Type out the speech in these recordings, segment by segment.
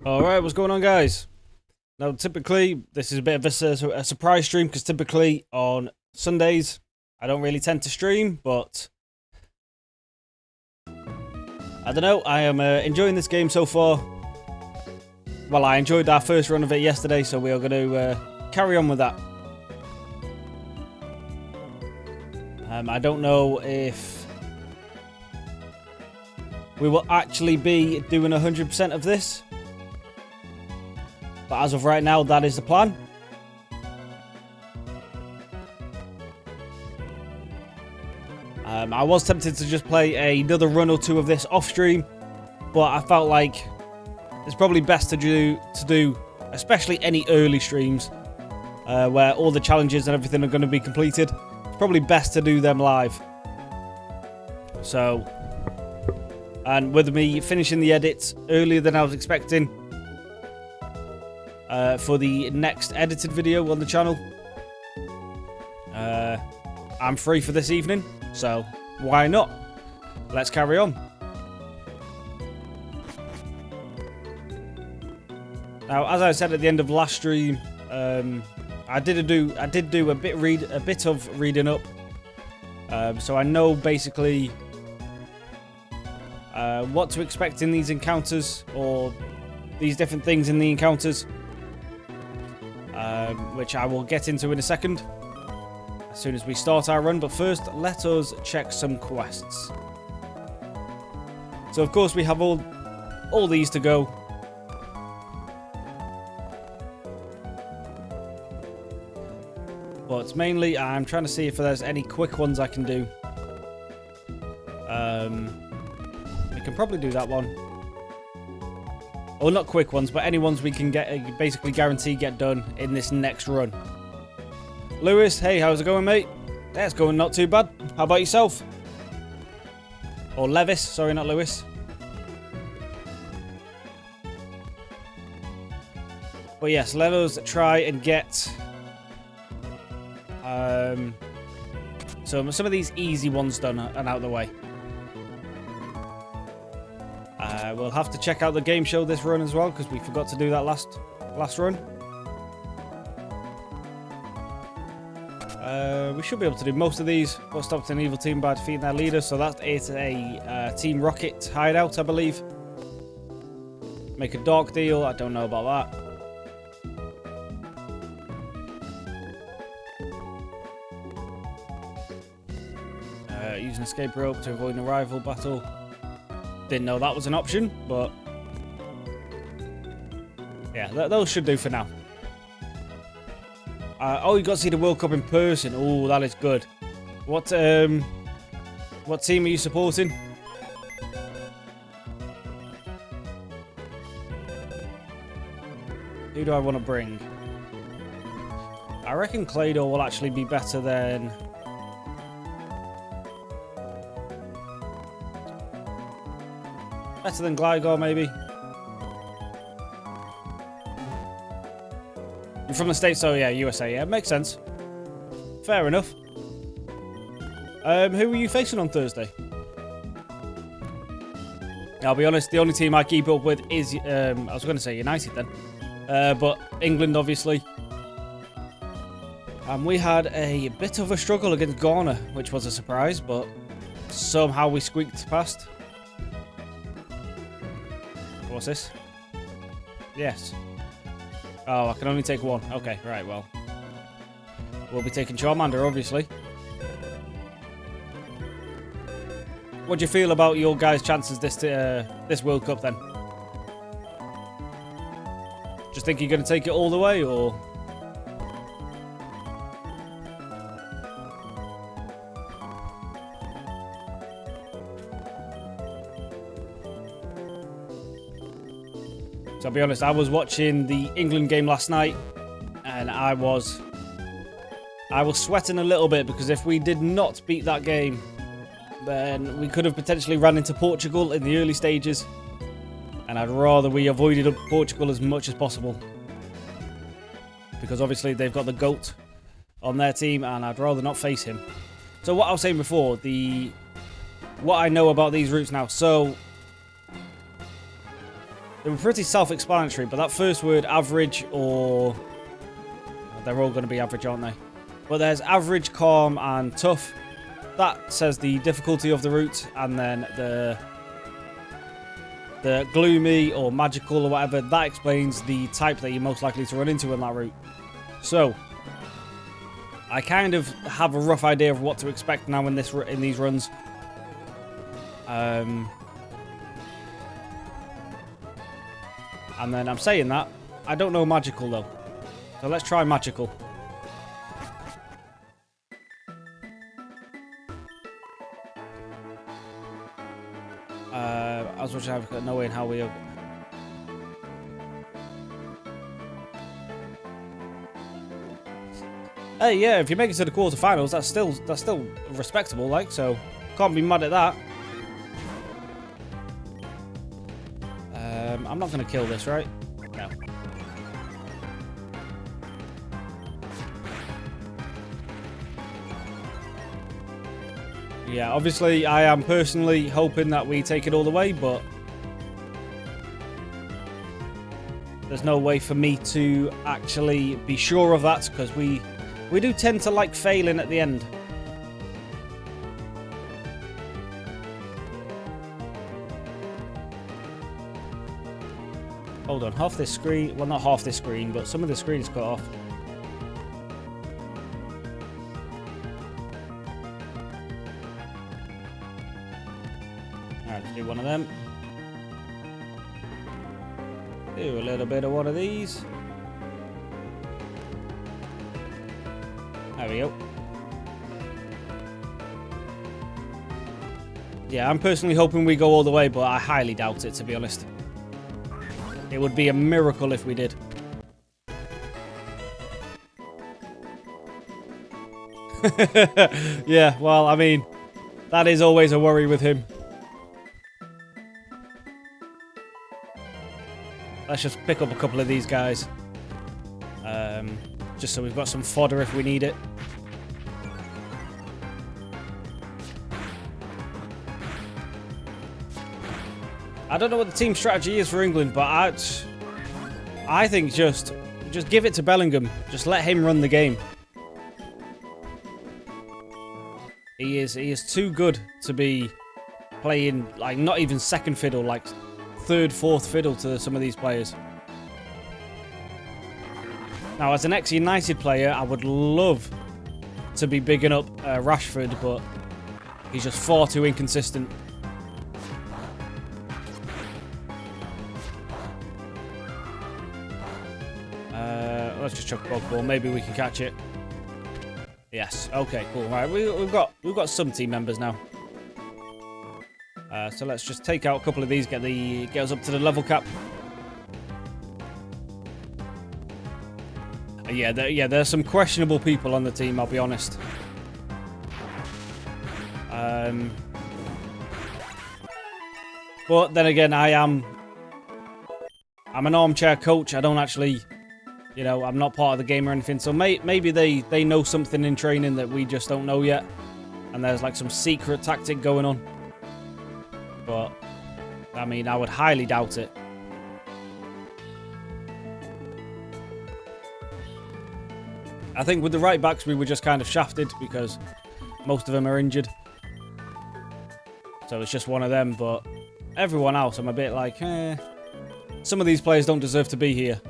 Alright, what's going on, guys? Now, typically, this is a bit of a surprise stream, because typically on Sundays, I don't really tend to stream, but I don't know, I am enjoying this game so far. Well, I enjoyed our first run of it yesterday, so we are going to carry on with that. I don't know if we will actually be doing 100% of this. But as of right now, that is the plan. I was tempted to just play another run or two of this off stream, but I felt like it's probably best to do especially any early streams where all the challenges and everything are going to be completed. It's probably best to do them live. So, and with me finishing the edits earlier than I was expecting, for the next edited video on the channel, I'm free for this evening, so why not? Let's carry on. Now, as I said at the end of last stream, I did do a bit of reading up, so I know basically what to expect in these encounters, or these different things in the encounters. Which I will get into in a second, as soon as we start our run. But first, let us check some quests. So, of course, we have all these to go. But mainly, I'm trying to see if there's any quick ones I can do. We can probably do that one. Or not quick ones, but any ones we can get, basically guarantee get done in this next run. Lewis, hey, how's it going, mate? Yeah, it's going not too bad. How about yourself? Or Levis, sorry, not Lewis. But yes, let us try and get some of these easy ones done and out of the way. We'll have to check out the game show this run as well, because we forgot to do that last run. We should be able to do most of these. Got stopped an evil team by defeating their leader, so that is a Team Rocket hideout, I believe. Make a dark deal, I don't know about that. Use an escape rope to avoid an arrival battle. Didn't know that was an option, but yeah, those should do for now. Oh, you got to see the World Cup in person. Oh, that is good. What team are you supporting? Who do I want to bring? I reckon Claydor will actually be better than... Better than Gligar, maybe. You're from the States, so yeah, USA. Yeah, makes sense. Fair enough. Who were you facing on Thursday? I'll be honest, the only team I keep up with is, I was going to say United then. But England, obviously. And we had a bit of a struggle against Ghana, which was a surprise, but somehow we squeaked past. What's this? Yes. Oh, I can only take one. Okay, right, well. We'll be taking Charmander, obviously. What do you feel about your guys' chances this World Cup, then? Just think you're going to take it all the way, or...? So I'll be honest, I was watching the England game last night, and I was sweating a little bit, because if we did not beat that game, then we could have potentially run into Portugal in the early stages, and I'd rather we avoided Portugal as much as possible, because obviously they've got the GOAT on their team, and I'd rather not face him. So what I was saying before, what I know about these routes now. So they were pretty self-explanatory, but that first word, average, or... They're all going to be average, aren't they? But there's average, calm, and tough. That says the difficulty of the route, and then the gloomy or magical or whatever, that explains the type that you're most likely to run into on that route. So, I kind of have a rough idea of what to expect now in these runs. And then I'm saying that, I don't know magical though. So let's try magical. As much as I've got no way in how we have... Hey, yeah, if you make it to the quarterfinals, that's still respectable, like, so can't be mad at that. I'm not going to kill this, right? No. Yeah, obviously, I am personally hoping that we take it all the way, but there's no way for me to actually be sure of that, because we do tend to like failing at the end. Hold on, half this screen, well, not half this screen, but some of the screen is cut off. Alright, let's do one of them. Do a little bit of one of these. There we go. Yeah, I'm personally hoping we go all the way, but I highly doubt it, to be honest. It would be a miracle if we did. Yeah, well, I mean, that is always a worry with him. Let's just pick up a couple of these guys. Just so we've got some fodder if we need it. I don't know what the team strategy is for England, but I think just give it to Bellingham. Just let him run the game. He is too good to be playing, like, not even second fiddle, like third, fourth fiddle to some of these players. Now, as an ex-United player, I would love to be bigging up Rashford, but he's just far too inconsistent. Let's just chuck a bog ball. Maybe we can catch it. Yes. Okay. Cool. Right. We've got some team members now. So let's just take out a couple of these. Get us up to the level cap. Yeah. There's some questionable people on the team. I'll be honest. But then again, I'm an armchair coach. I don't actually. You know, I'm not part of the game or anything, so maybe they know something in training that we just don't know yet, and there's like some secret tactic going on. But, I mean, I would highly doubt it. I think with the right backs, we were just kind of shafted because most of them are injured. So it's just one of them, but everyone else, I'm a bit like, some of these players don't deserve to be here.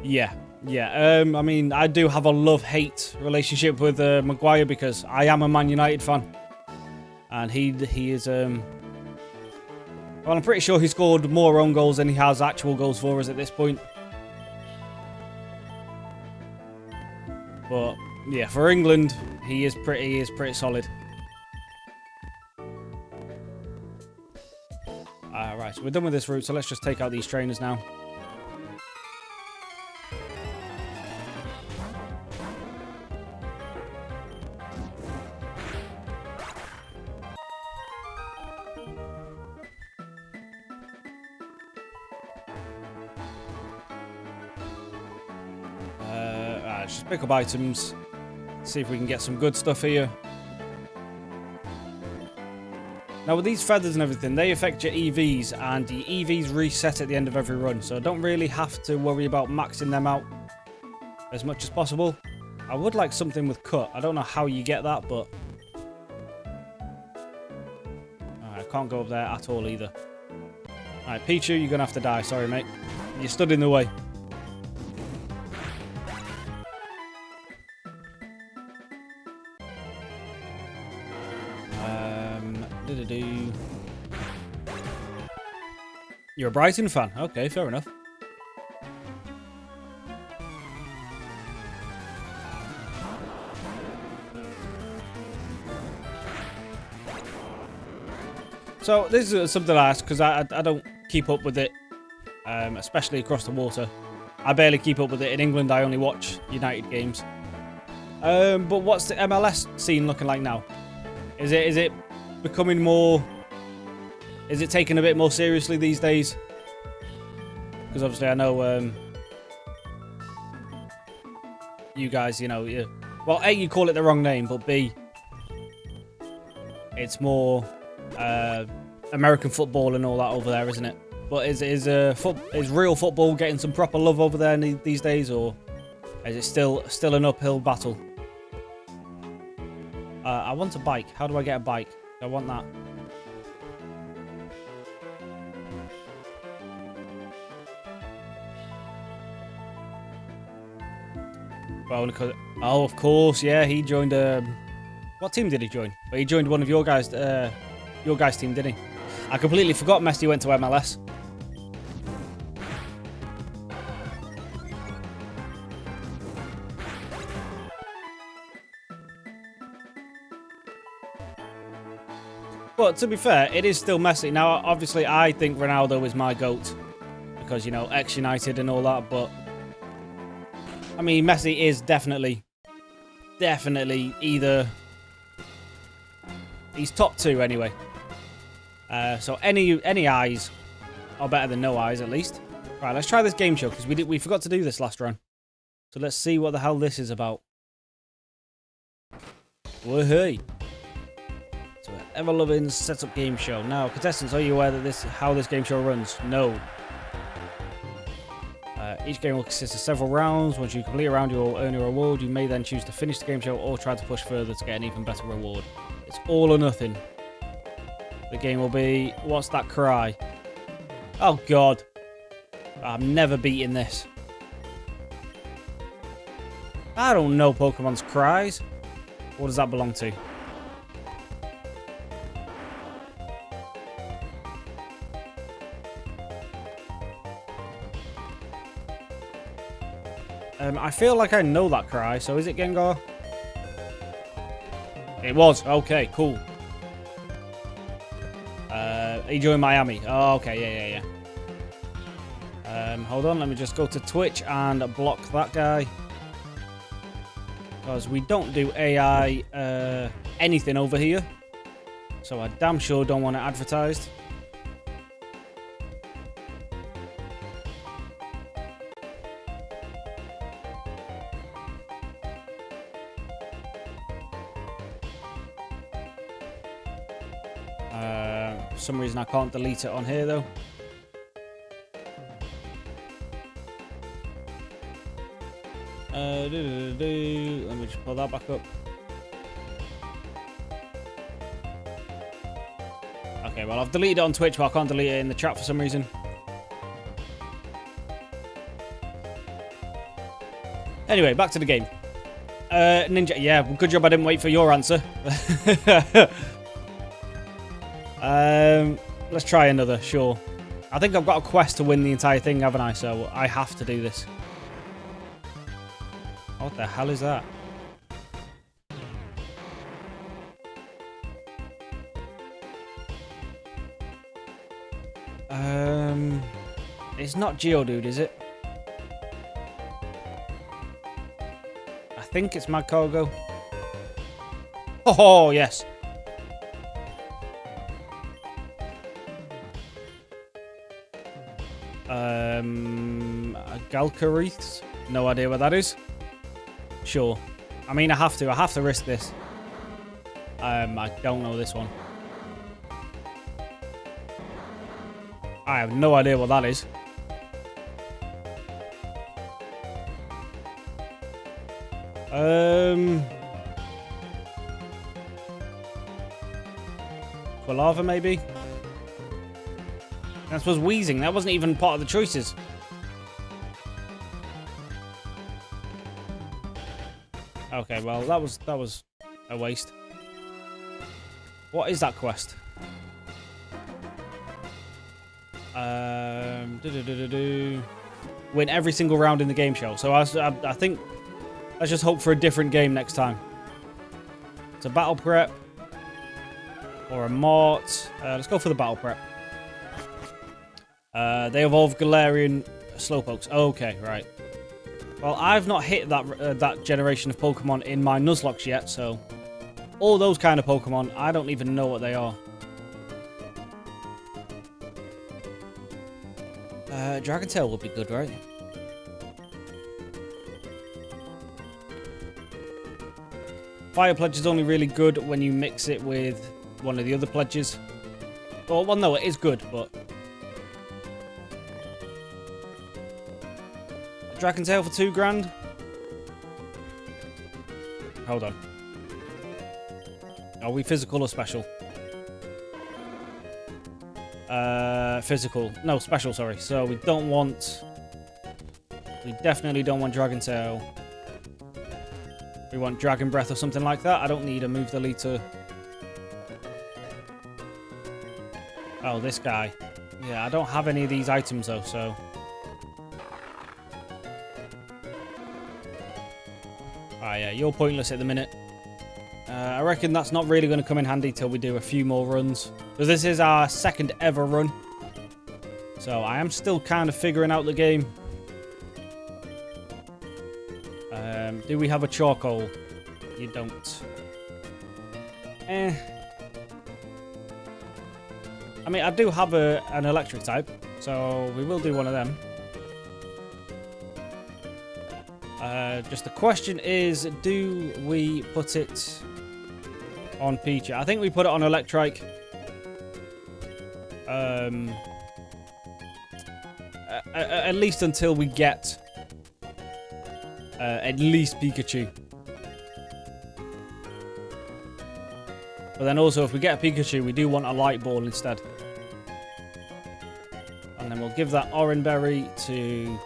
Yeah. I mean, I do have a love-hate relationship with Maguire because I am a Man United fan, and he is. Well, I'm pretty sure he scored more own goals than he has actual goals for us at this point. But yeah, for England, he is pretty solid. Right, so we're done with this route, so let's just take out these trainers now. Let's just pick up items, see if we can get some good stuff here. Now with these feathers and everything, they affect your EVs, and the EVs reset at the end of every run, so I don't really have to worry about maxing them out as much as possible. I would like something with cut. I don't know how you get that, but I can't go up there at all either. Alright, Pichu, you're gonna have to die. Sorry, mate. You stood in the way. You're a Brighton fan. Okay, fair enough. So this is something I ask because I don't keep up with it, especially across the water. I barely keep up with it. In England, I only watch United games. But what's the MLS scene looking like now? Is it becoming more? Is it taken a bit more seriously these days? Because obviously I know you guys, you know, well, A, you call it the wrong name, but B, it's more American football and all that over there, isn't it? But is real football getting some proper love over there these days, or is it still an uphill battle? I want a bike. How do I get a bike? I want that. Well, because, oh, of course, yeah, he joined. What team did he join? Well, he joined one of your guys' team, didn't he? I completely forgot Messi went to MLS. But to be fair, it is still Messi. Now, obviously, I think Ronaldo is my GOAT because, you know, ex-United and all that. But, I mean, Messi is definitely either... He's top two anyway. So any eyes are better than no eyes, at least. Right, let's try this game show because we forgot to do this last run. So let's see what the hell this is about. Woohoo! So ever-loving setup game show. Now, contestants, are you aware that how this game show runs? No. Each game will consist of several rounds. Once you complete a round, you will earn your reward. You may then choose to finish the game show or try to push further to get an even better reward. It's all or nothing. The game will be... What's that cry? Oh, God. I'm never beating this. I don't know Pokemon's cries. What does that belong to? I feel like I know that cry, so is it Gengar? It was. Okay, cool. He joined Miami. Oh, okay, yeah. Hold on, let me just go to Twitch and block that guy. Because we don't do AI anything over here. So I damn sure don't want it advertised. For some reason I can't delete it on here though. Let me just pull that back up. Okay, well I've deleted it on Twitch, but I can't delete it in the chat for some reason. Anyway, back to the game. Ninja, yeah, good job I didn't wait for your answer. Let's try another, sure. I think I've got a quest to win the entire thing, haven't I? So I have to do this. What the hell is that? It's not Geodude, is it? I think it's Magcargo. Oh, yes. Galcariths? No idea what that is. Sure. I mean, I have to risk this. I don't know this one. I have no idea what that is. Quilava, maybe? That was wheezing. That wasn't even part of the choices. Okay, well, that was a waste. What is that quest? Win every single round in the game show. So I think let's just hope for a different game next time. It's a battle prep or a mort. Let's go for the battle prep. They evolve Galarian Slowpokes. Okay, right. Well, I've not hit that generation of Pokemon in my Nuzlocks yet, so all those kind of Pokemon, I don't even know what they are. Dragon Tail would be good, right? Fire Pledge is only really good when you mix it with one of the other pledges. Well, no, it is good, but... Dragon Tail for $2,000? Hold on. Are we physical or special? Physical. No, special, sorry. So we don't want... We definitely don't want Dragon Tail. We want Dragon Breath or something like that. I don't need a Move the Leader. Oh, this guy. Yeah, I don't have any of these items though, so... Ah, yeah, you're pointless at the minute. I reckon that's not really going to come in handy till we do a few more runs. Because this is our second ever run. So I am still kind of figuring out the game. Do we have a charcoal? You don't. I mean, I do have an electric type. So we will do one of them. Just the question is, do we put it on Pichu? I think we put it on Electrike. At least until we get at least Pikachu. But then also, if we get a Pikachu, we do want a Light Ball instead. And then we'll give that Orange Berry to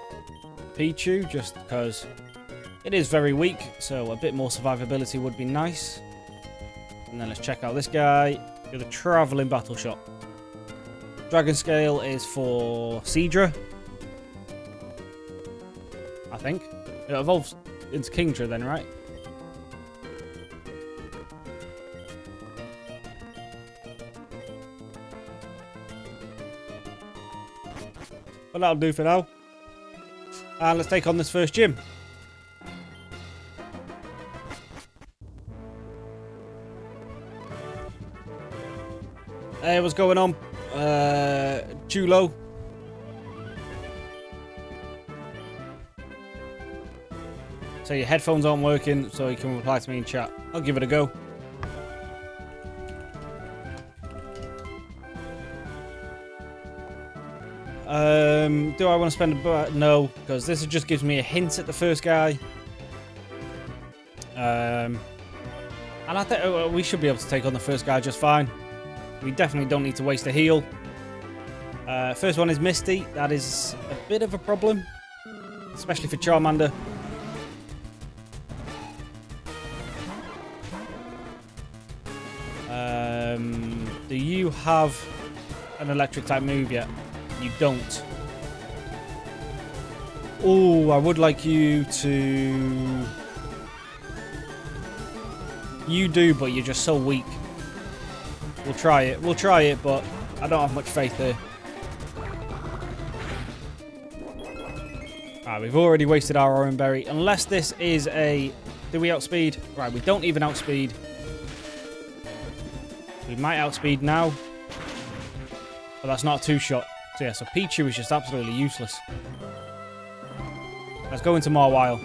Pichu, just because it is very weak, so a bit more survivability would be nice. And then let's check out this guy. You're the Traveling Battle Shot. Dragon Scale is for Seadra, I think. It evolves into Kingdra then, right? Well, that'll do for now. And let's take on this first gym. Hey, what's going on? Julo. So your headphones aren't working, so you can reply to me in chat. I'll give it a go. Do I want to spend a... No, because this just gives me a hint at the first guy. And I think we should be able to take on the first guy just fine. We definitely don't need to waste a heal. First one is Misty. That is a bit of a problem, especially for Charmander. Do you have an electric type move yet? You don't. Oh, I would like you to... You do, but you're just so weak. We'll try it. We'll try it, but I don't have much faith here. Alright, we've already wasted our Orange Berry. Unless this is a... Do we outspeed? Right, we don't even outspeed. We might outspeed now. But that's not a two-shot. So yeah, so Pichu is just absolutely useless. Let's go into Mawile.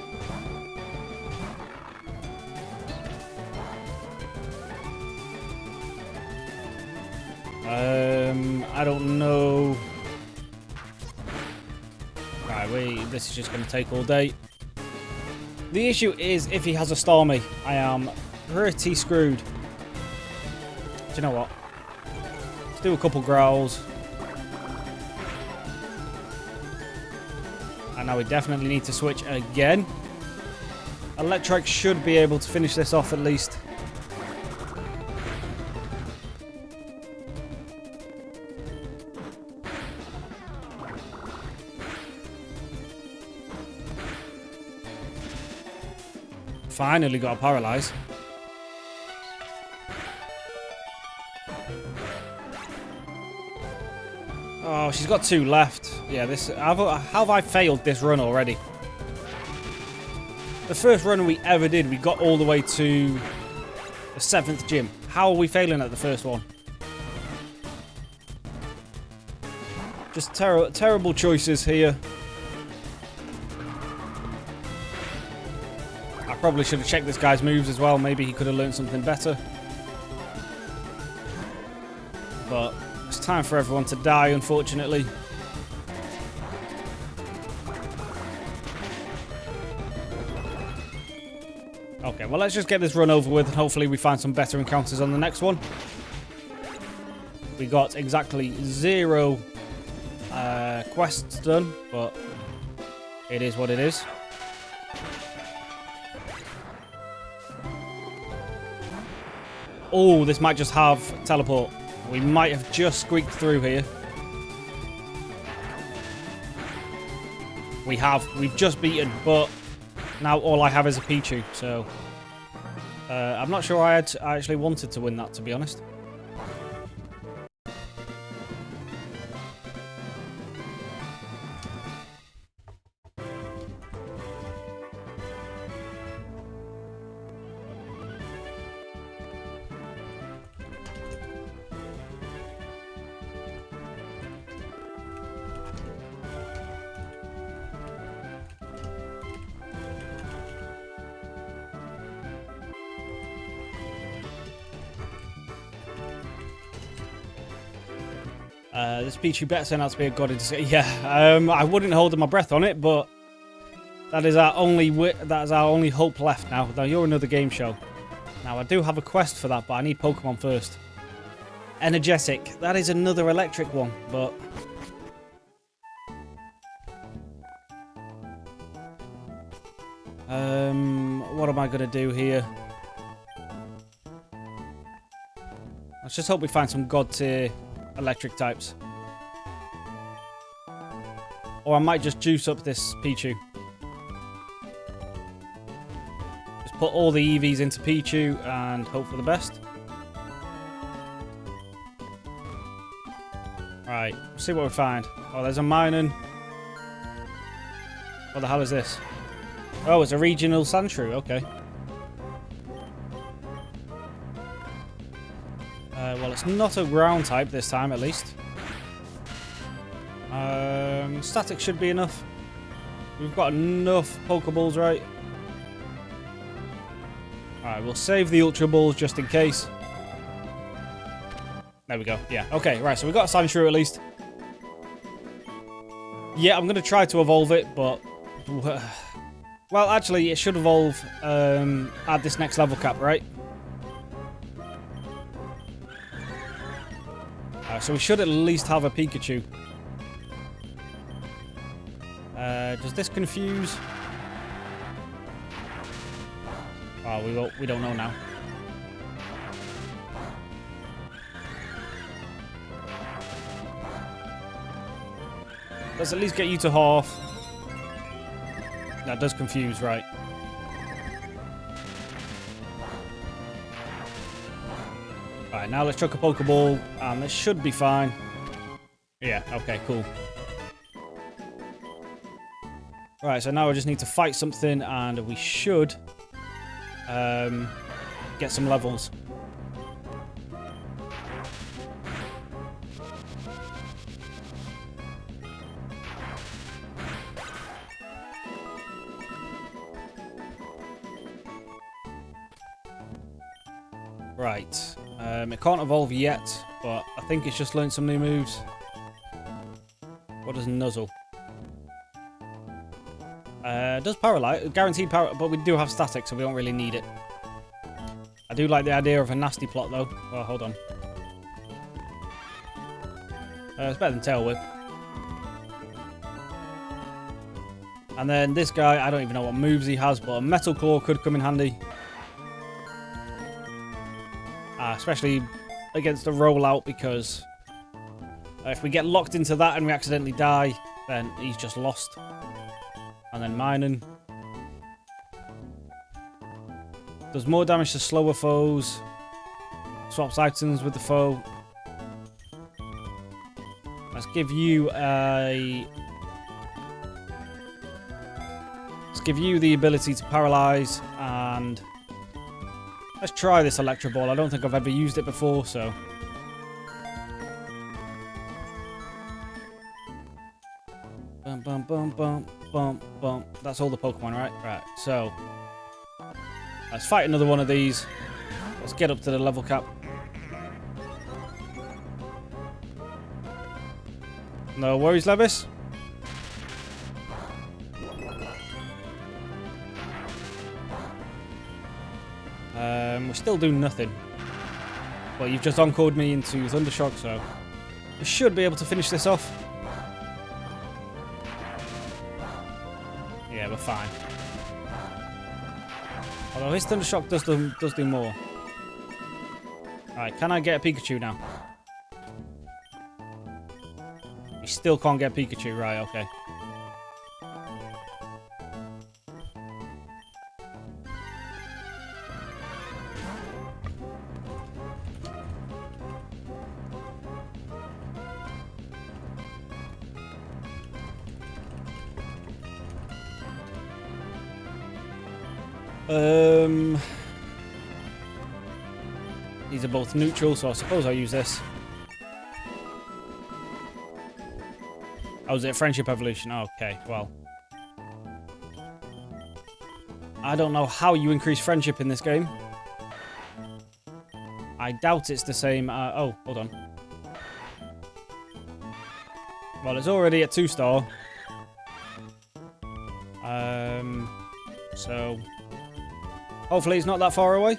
I don't know. this is just going to take all day. The issue is if he has a Stormy, I am pretty screwed. Do you know what? Let's do a couple growls. And now we definitely need to switch again. Electric should be able to finish this off at least. Finally got a paralyze. Oh, she's got 2 left. Yeah, how have I failed this run already? The first run we ever did, we got all the way to the 7th gym. How are we failing at the first one? Just terrible choices here. I probably should have checked this guy's moves as well. Maybe he could have learned something better. But it's time for everyone to die, unfortunately. Okay, well, let's just get this run over with, and hopefully we find some better encounters on the next one. We got exactly 0 quests done, but it is what it is. Oh, this might just have teleport. We might have just squeaked through here. We've just beaten, but now all I have is a Pichu, so I'm not sure I actually wanted to win that, to be honest. This Pichu better turn out to be a god. Yeah, I wouldn't hold my breath on it, but that is our only hope left now. Now you're another game show. Now I do have a quest for that, but I need Pokemon first. Energetic. That is another electric one, but what am I gonna do here? Let's just hope we find some god tier electric types. Or I might just juice up this Pichu. Just put all the EVs into Pichu and hope for the best. Right, see what we find. Oh, there's a Minun. What the hell is this? Oh, it's a regional Sandshrew, okay. Well, it's not a ground type this time, at least. Static should be enough. We've got enough Pokeballs, right? Alright, we'll save the Ultra Balls just in case. There we go. Yeah, okay, right, so we've got a Sandshrew at least. Yeah, I'm going to try to evolve it, but... Well, actually, it should evolve at this next level cap, right? So we should at least have a Pikachu. Does this confuse? Oh, we don't know now. Let's at least get you to half. That does confuse, right? Alright, now let's chuck a Pokeball, and this should be fine. Yeah, okay, cool. Right, so now we just need to fight something, and we should get some levels. Right, it can't evolve yet, but I think it's just learned some new moves. What does Nuzzle? Does paralyze, guaranteed power, but we do have static, so we don't really need it. I do like the idea of a nasty plot, though. Oh, hold on. It's better than Tail Whip. And then this guy, I don't even know what moves he has, but a Metal Claw could come in handy. Especially against a rollout, because if we get locked into that and we accidentally die, then he's just lost. And then Minun does more damage to slower foes. Swaps items with the foe. Let's give you a... Let's give you the ability to paralyze, and let's try this Electro Ball. I don't think I've ever used it before, so... Bum, bum, bum, bum, bum, bum. That's all the Pokemon, right? Right, so... Let's fight another one of these. Let's get up to the level cap. No worries, Levis. We're still doing nothing. Well, you've just encored me into Thundershock, so we should be able to finish this off. Yeah, we're fine. Although his Thundershock does do more. Alright, can I get a Pikachu now? You still can't get a Pikachu, right, okay. These are both neutral, so I suppose I'll use this. Oh, is it a friendship evolution? Oh, okay, well. I don't know how you increase friendship in this game. I doubt it's the same. Oh, hold on. Well, it's already at 2-star. So hopefully it's not that far away.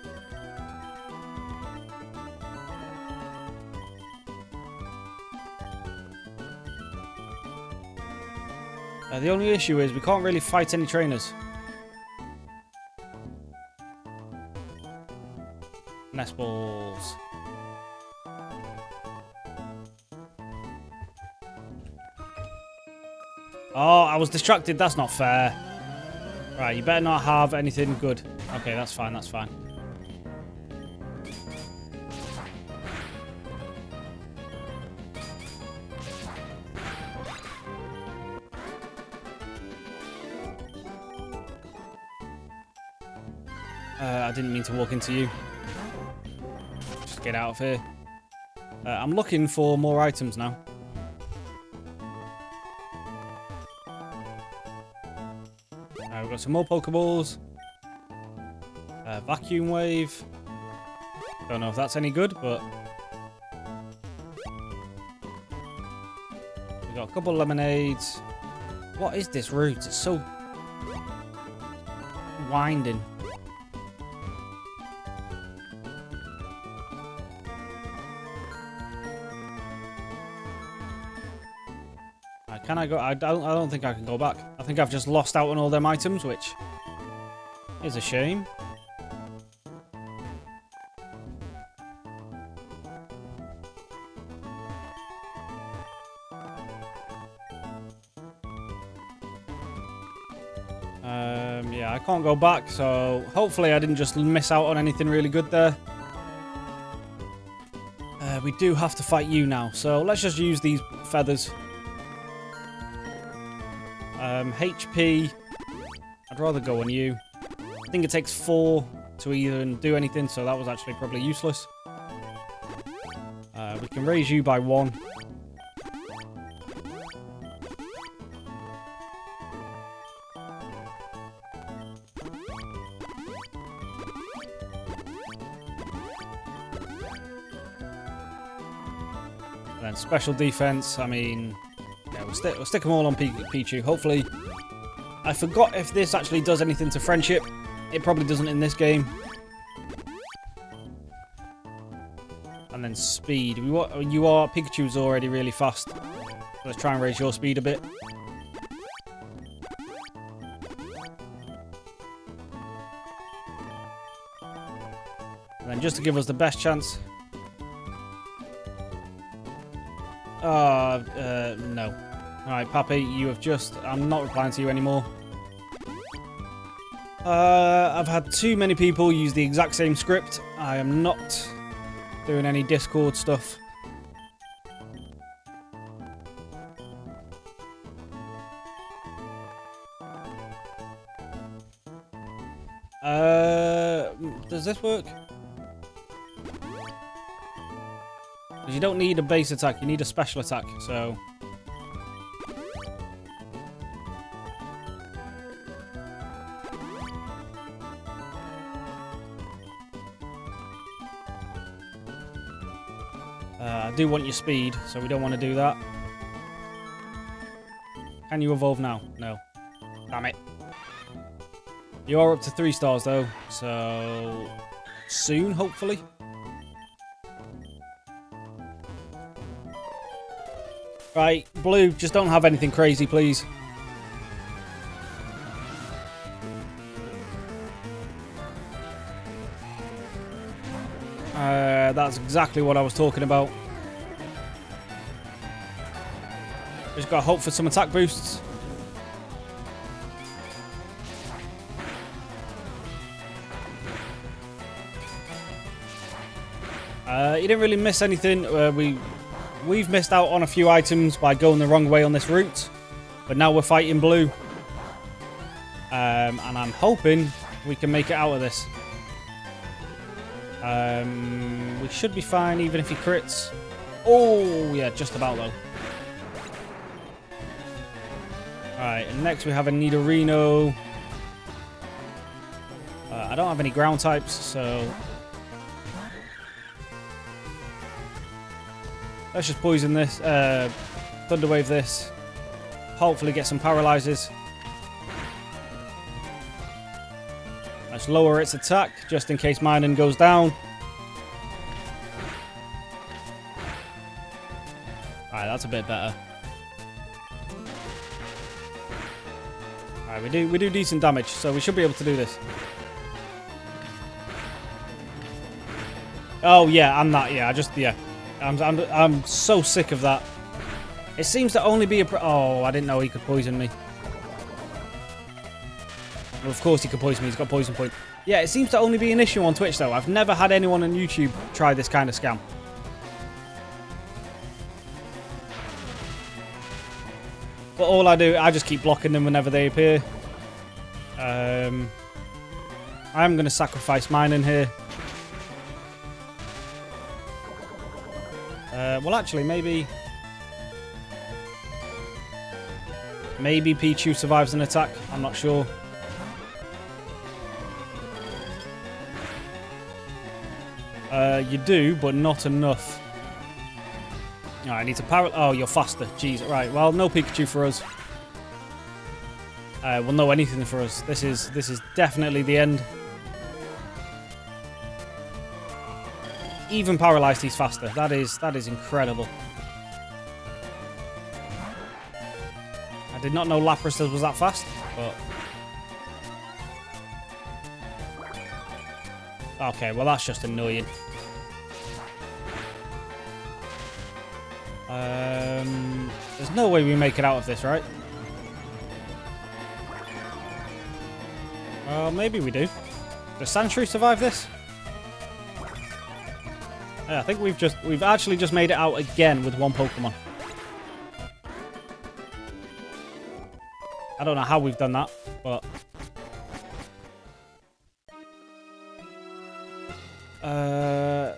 The only issue is we can't really fight any trainers. Nest balls. Oh, I was distracted. That's not fair. Right, you better not have anything good. Okay, that's fine, that's fine. I didn't mean to walk into you. Just get out of here. I'm looking for more items now. We've got some more Pokeballs. Vacuum Wave. Don't know if that's any good, but... We've got a couple of Lemonades. What is this route? It's so... winding. Can I go? I don't think I can go back. I think I've just lost out on all them items, which is a shame. Yeah, I can't go back, so hopefully I didn't just miss out on anything really good there. We do have to fight you now, so let's just use these feathers. HP, I'd rather go on you. I think it takes 4 to even do anything, so that was actually probably useless. We can raise you by 1. And then special defense, I mean... Yeah, we'll stick them all on Pichu. Hopefully, I forgot if this actually does anything to friendship. It probably doesn't in this game. And then speed. Pikachu's already really fast. Let's try and raise your speed a bit. And then just to give us the best chance. No. Alright, Pappy, you have just... I'm not replying to you anymore. I've had too many people use the exact same script. I am not doing any Discord stuff. Does this work? Because you don't need a base attack, you need a special attack, so... I do want your speed, so we don't want to do that. Can you evolve now? No. Damn it. You are up to 3 stars, though, so... soon, hopefully. Right, Blue, just don't have anything crazy, please. That's exactly what I was talking about. Just gotta hope for some attack boosts. You didn't really miss anything. We've missed out on a few items by going the wrong way on this route, but now we're fighting Blue, and I'm hoping we can make it out of this. We should be fine even if he crits. Oh yeah, just about though. Alright, and next we have a Nidorino. I don't have any ground types, so let's just poison this, Thunder Wave this. Hopefully get some paralyzes. Let's lower its attack, just in case Minun goes down. Alright, that's a bit better. Alright, we do decent damage, so we should be able to do this. Oh yeah, and that, yeah, I'm so sick of that. It seems to only be a... Oh, I didn't know he could poison me. Well, of course he could poison me. He's got poison point. Yeah, it seems to only be an issue on Twitch, though. I've never had anyone on YouTube try this kind of scam. But all I do, I just keep blocking them whenever they appear. I'm going to sacrifice mine in here. Well, actually, maybe Pichu survives an attack. I'm not sure. You do, but not enough. Oh, I need to power. Oh, you're faster. Jeez. Right. Well, no Pikachu for us. Well, no anything for us. This is definitely the end. Even paralyzed, he's faster. That is incredible. I did not know Lapras was that fast, but... Okay, well that's just annoying. There's no way we make it out of this, right? Well, maybe we do. Does Sandshrew survive this? Yeah, I think we've actually just made it out again with one Pokemon. I don't know how we've done that, but...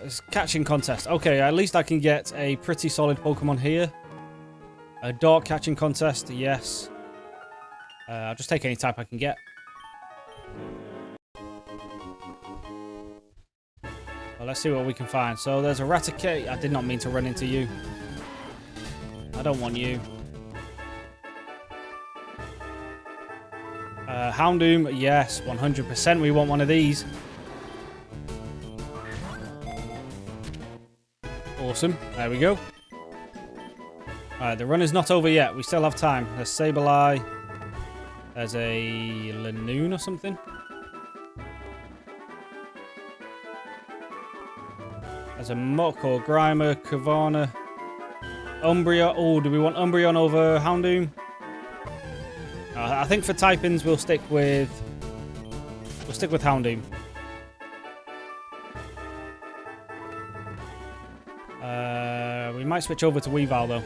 It's catching contest. Okay, at least I can get a pretty solid Pokemon here. A dark catching contest, yes. I'll just take any type I can get. Well, let's see what we can find. So there's a Raticate. I did not mean to run into you. I don't want you. Houndoom, yes, 100%. We want one of these. Awesome. There we go. Alright, the run is not over yet. We still have time. There's Sableye. There's a Lanoon or something. There's a Muck or Grimer, Kavana. Umbreon. Oh, do we want Umbreon over Houndoom? I think for typings we'll stick with Houndoom. We might switch over to Weavile though.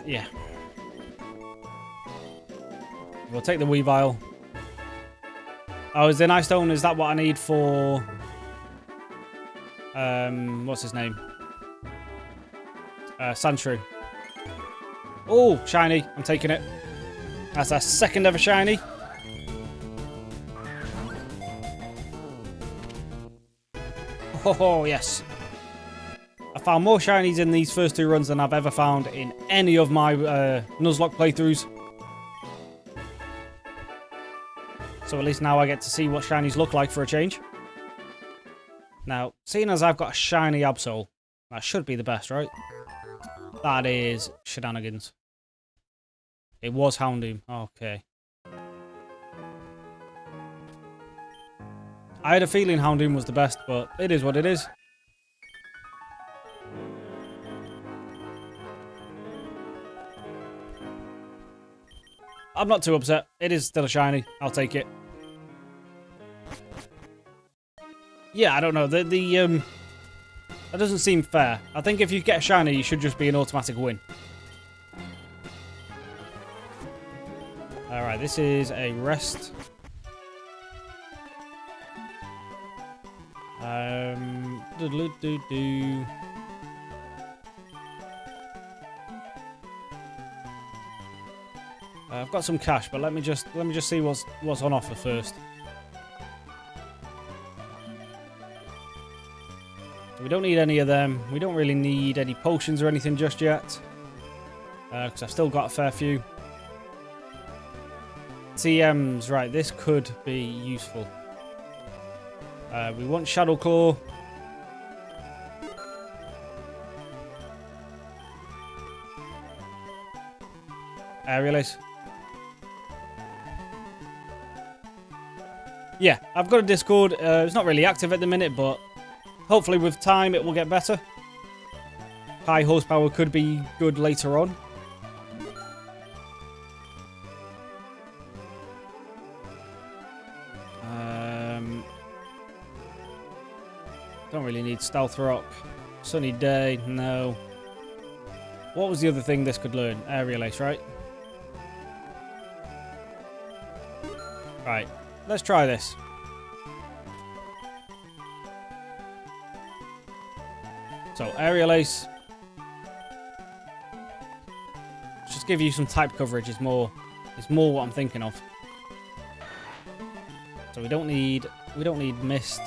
Yeah. We'll take the Weavile. Oh, is the Ice Stone? Is that what I need for? What's his name? Sandshrew. Oh, shiny. I'm taking it. That's our second ever shiny. Oh, yes. I found more shinies in these first two runs than I've ever found in any of my Nuzlocke playthroughs. So at least now I get to see what shinies look like for a change. Now, seeing as I've got a shiny Absol, that should be the best, right? That is shenanigans. It was Houndoom. Okay. I had a feeling Houndoom was the best, but it is what it is. I'm not too upset. It is still a shiny. I'll take it. Yeah, I don't know. That doesn't seem fair. I think if you get a shiny, you should just be an automatic win. Alright, this is a rest. I've got some cash, but let me just see what's on offer first. So we don't need any of them. We don't really need any potions or anything just yet, because I've still got a fair few. TMs, right? This could be useful. We want Shadow Claw. Aerial Ace. Yeah, I've got a Discord. It's not really active at the minute, but hopefully with time it will get better. High horsepower could be good later on. Don't really need Stealth Rock. Sunny Day, no. What was the other thing this could learn? Aerial Ace, right? Right, let's try this. So, Aerial Ace. Just give you some type coverage is more what I'm thinking of. So we don't need Mist.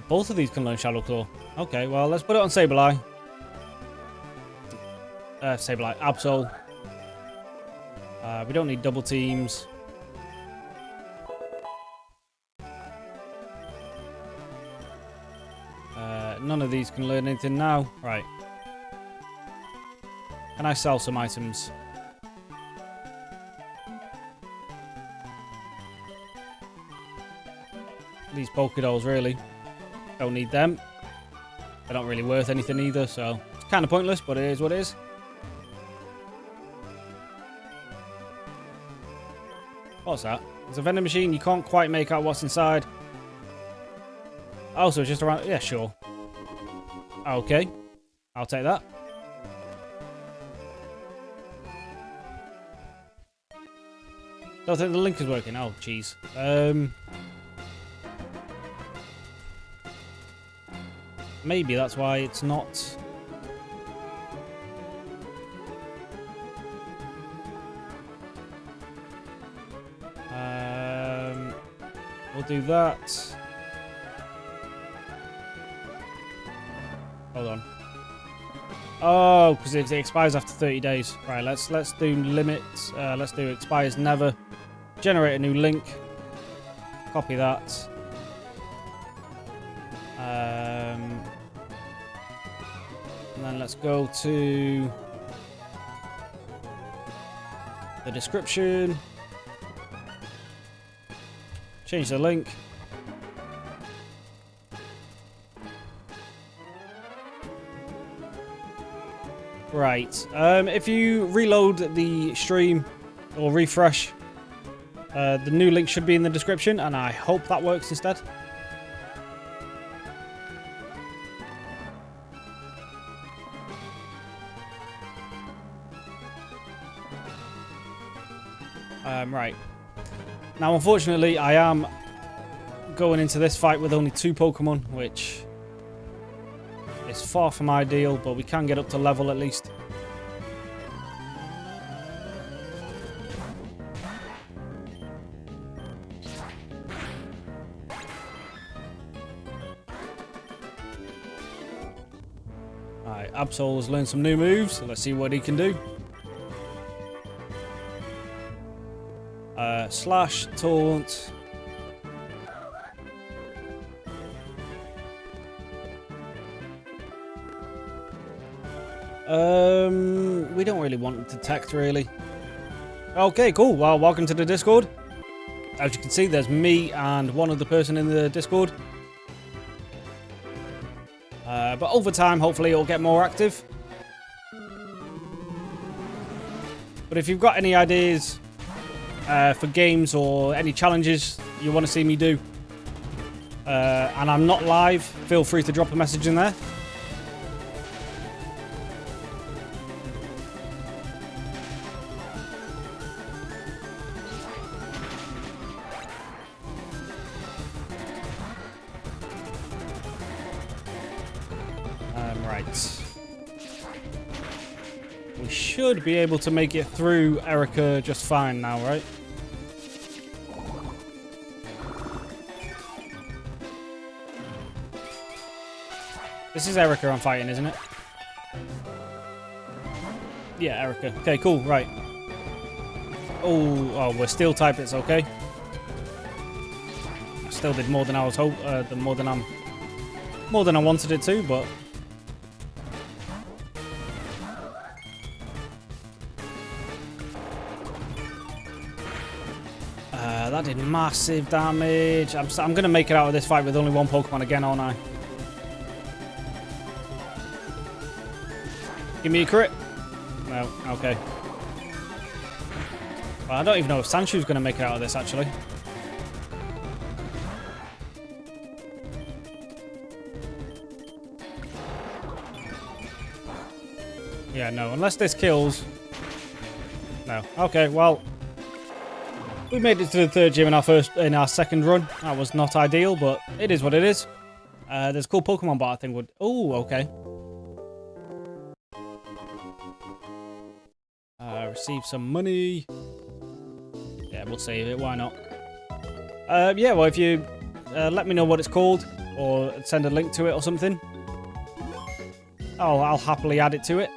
Both of these can learn Shadow Claw. Okay, well, let's put it on Sableye. Sableye, Absol. We don't need double teams. None of these can learn anything now. Right. Can I sell some items? These Pokédolls, really. Don't need them. They're not really worth anything either, so it's kind of pointless, but it is what it is. What's that? It's a vending machine. You can't quite make out what's inside. Oh, so it's just around... Yeah, sure. Okay. I'll take that. Don't think the link is working. Oh, jeez. Maybe that's why it's not... we'll do that. Hold on. Oh, because it expires after 30 days. Right, let's do limit. Let's do expires never. Generate a new link. Copy that. And then let's go to the description. Change the link. Right. If you reload the stream or refresh, the new link should be in the description, and I hope that works instead. Right. Now, unfortunately, I am going into this fight with only 2 Pokemon, which is far from ideal, but we can get up to level at least. Alright, Absol has learned some new moves, so let's see what he can do. Slash, taunt. We don't really want detect, really. Okay, cool. Well, welcome to the Discord. As you can see, there's me and one other person in the Discord. But over time, hopefully, it'll get more active. But if you've got any ideas for games or any challenges you want to see me do, and I'm not live, feel free to drop a message in there. Right. We should be able to make it through Erica just fine now, right? This is Erica I'm fighting, isn't it? Yeah, Erica. Okay, cool, right. Oh, we're steel type, it's okay. I still did more than I was more than I wanted it to, but that did massive damage. I'm going to make it out of this fight with only 1 Pokemon again, aren't I? Give me a crit. No, okay. Well, I don't even know if Sanshu's going to make it out of this, actually. Yeah, no, unless this kills. No. Okay, well, we made it to the 3rd gym in our 2nd run. That was not ideal, but it is what it is. There's a cool Pokemon bot I think would. Oh, okay. Receive some money. Yeah, we'll save it. Why not? Yeah, well, if you let me know what it's called or send a link to it or something, I'll happily add it to it.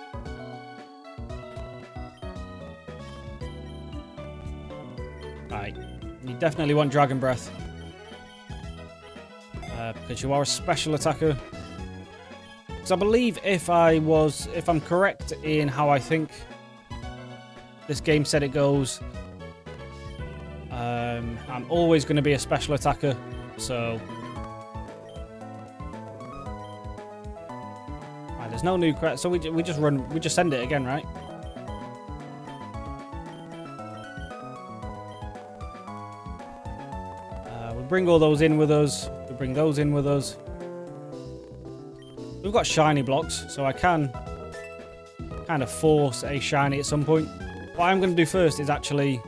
Right, you definitely want Dragon Breath because you are a special attacker. Because I believe if I'm correct in how I think this game said it goes, I'm always going to be a special attacker, so right, there's no new credit, so we just send it again, right? We bring all those in with us. We bring those in with us. We've got shiny blocks, so I can kind of force a shiny at some point. What I'm going to do first is actually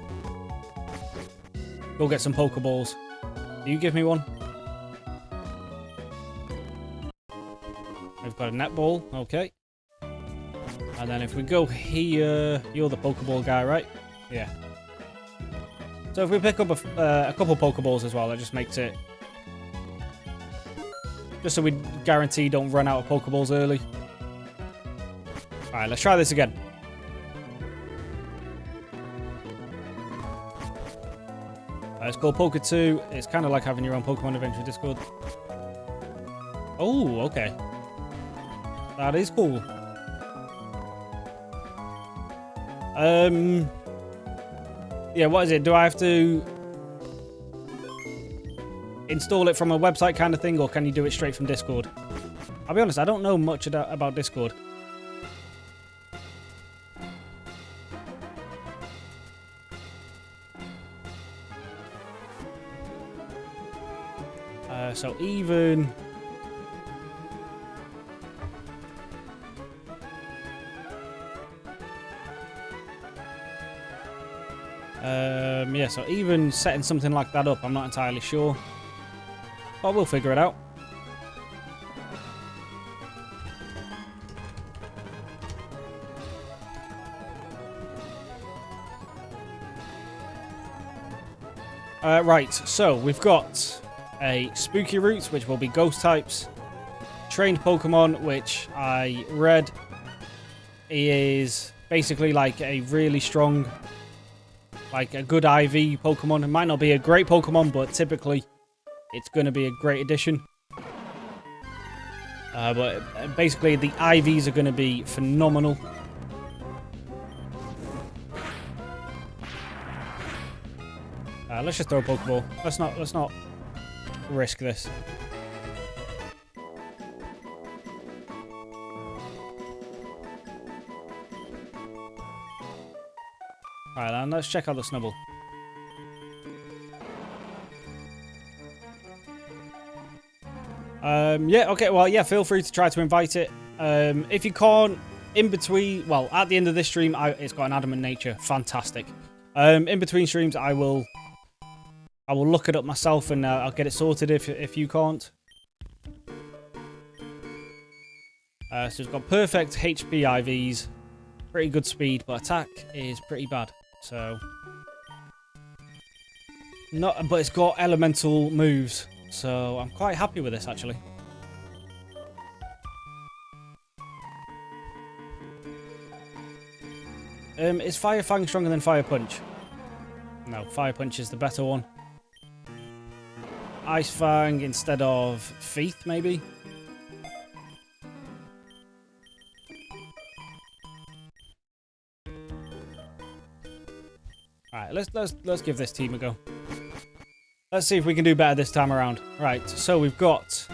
go get some Pokeballs. Do you give me one? We've got a netball, okay. And then if we go here, you're the Pokeball guy, right? Yeah. So if we pick up a couple Pokeballs as well, that just makes it... Just so we guarantee don't run out of Pokeballs early. Alright, let's try this again. It's called Poke 2. It's kind of like having your own Pokemon Adventure Discord. Oh, okay. That is cool. Yeah, what is it? Do I have to install it from a website kind of thing, or can you do it straight from Discord? I'll be honest, I don't know much about Discord. So even... yeah, so even setting something like that up, I'm not entirely sure. But we'll figure it out. Right, so we've got a spooky route, which will be ghost types. Trained Pokemon, which I read is basically like a really strong, like a good IV Pokemon. It might not be a great Pokemon, but typically it's going to be a great addition. But basically the IVs are going to be phenomenal. Let's just throw a Pokeball. Let's not risk this. Alright then, let's check out the Snubbull. Yeah, okay, well, yeah, feel free to try to invite it. If you can't, in between, well, at the end of this stream, it's got an adamant nature. Fantastic. In between streams, I will look it up myself and I'll get it sorted if you can't. So it's got perfect HP IVs, pretty good speed, but attack is pretty bad. So, but it's got elemental moves, so I'm quite happy with this actually. Is Fire Fang stronger than Fire Punch? No, Fire Punch is the better one. Ice Fang instead of Feet, maybe? Alright, let's give this team a go. Let's see if we can do better this time around. Right, so we've got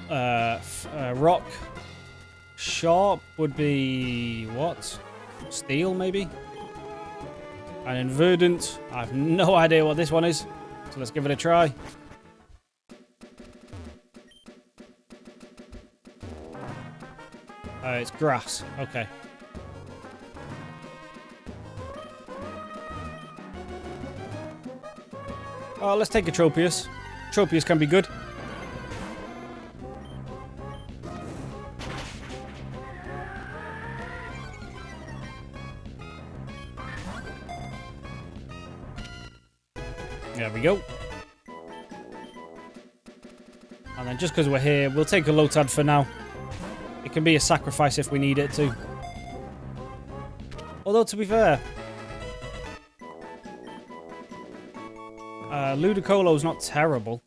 Rock. Sharp would be what? Steel, maybe? And then Verdant. I have no idea what this one is, so let's give it a try. It's grass. Okay. Oh, let's take a Tropius. Tropius can be good. There we go. And then just because we're here, we'll take a Lotad for now. It can be a sacrifice if we need it to. Although, to be fair, Ludicolo's not terrible.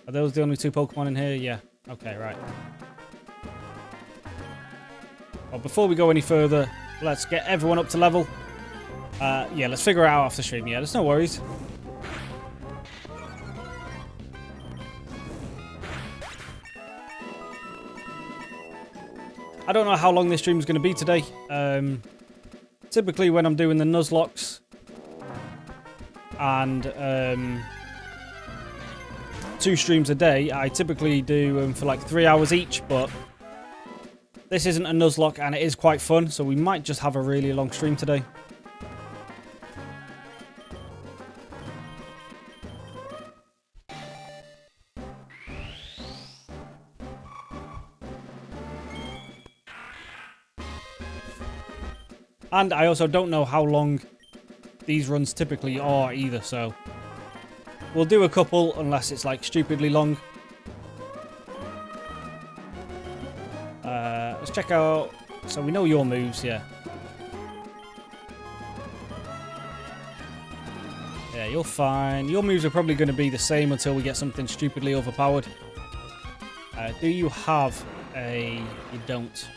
Are those the only two Pokemon in here? Yeah. Okay, right. Well, before we go any further, let's get everyone up to level. Yeah, let's figure it out off the stream. Yeah, there's no worries. I don't know how long this stream is going to be today. Typically when I'm doing the Nuzlocks and 2 streams a day, I typically do them for like 3 hours each, but this isn't a Nuzlocke and it is quite fun, so we might just have a really long stream today. And I also don't know how long these runs typically are either, so we'll do a couple unless it's like stupidly long. Let's check out. So we know your moves, yeah. Yeah, you're fine. Your moves are probably going to be the same until we get something stupidly overpowered. Do you have a... You don't.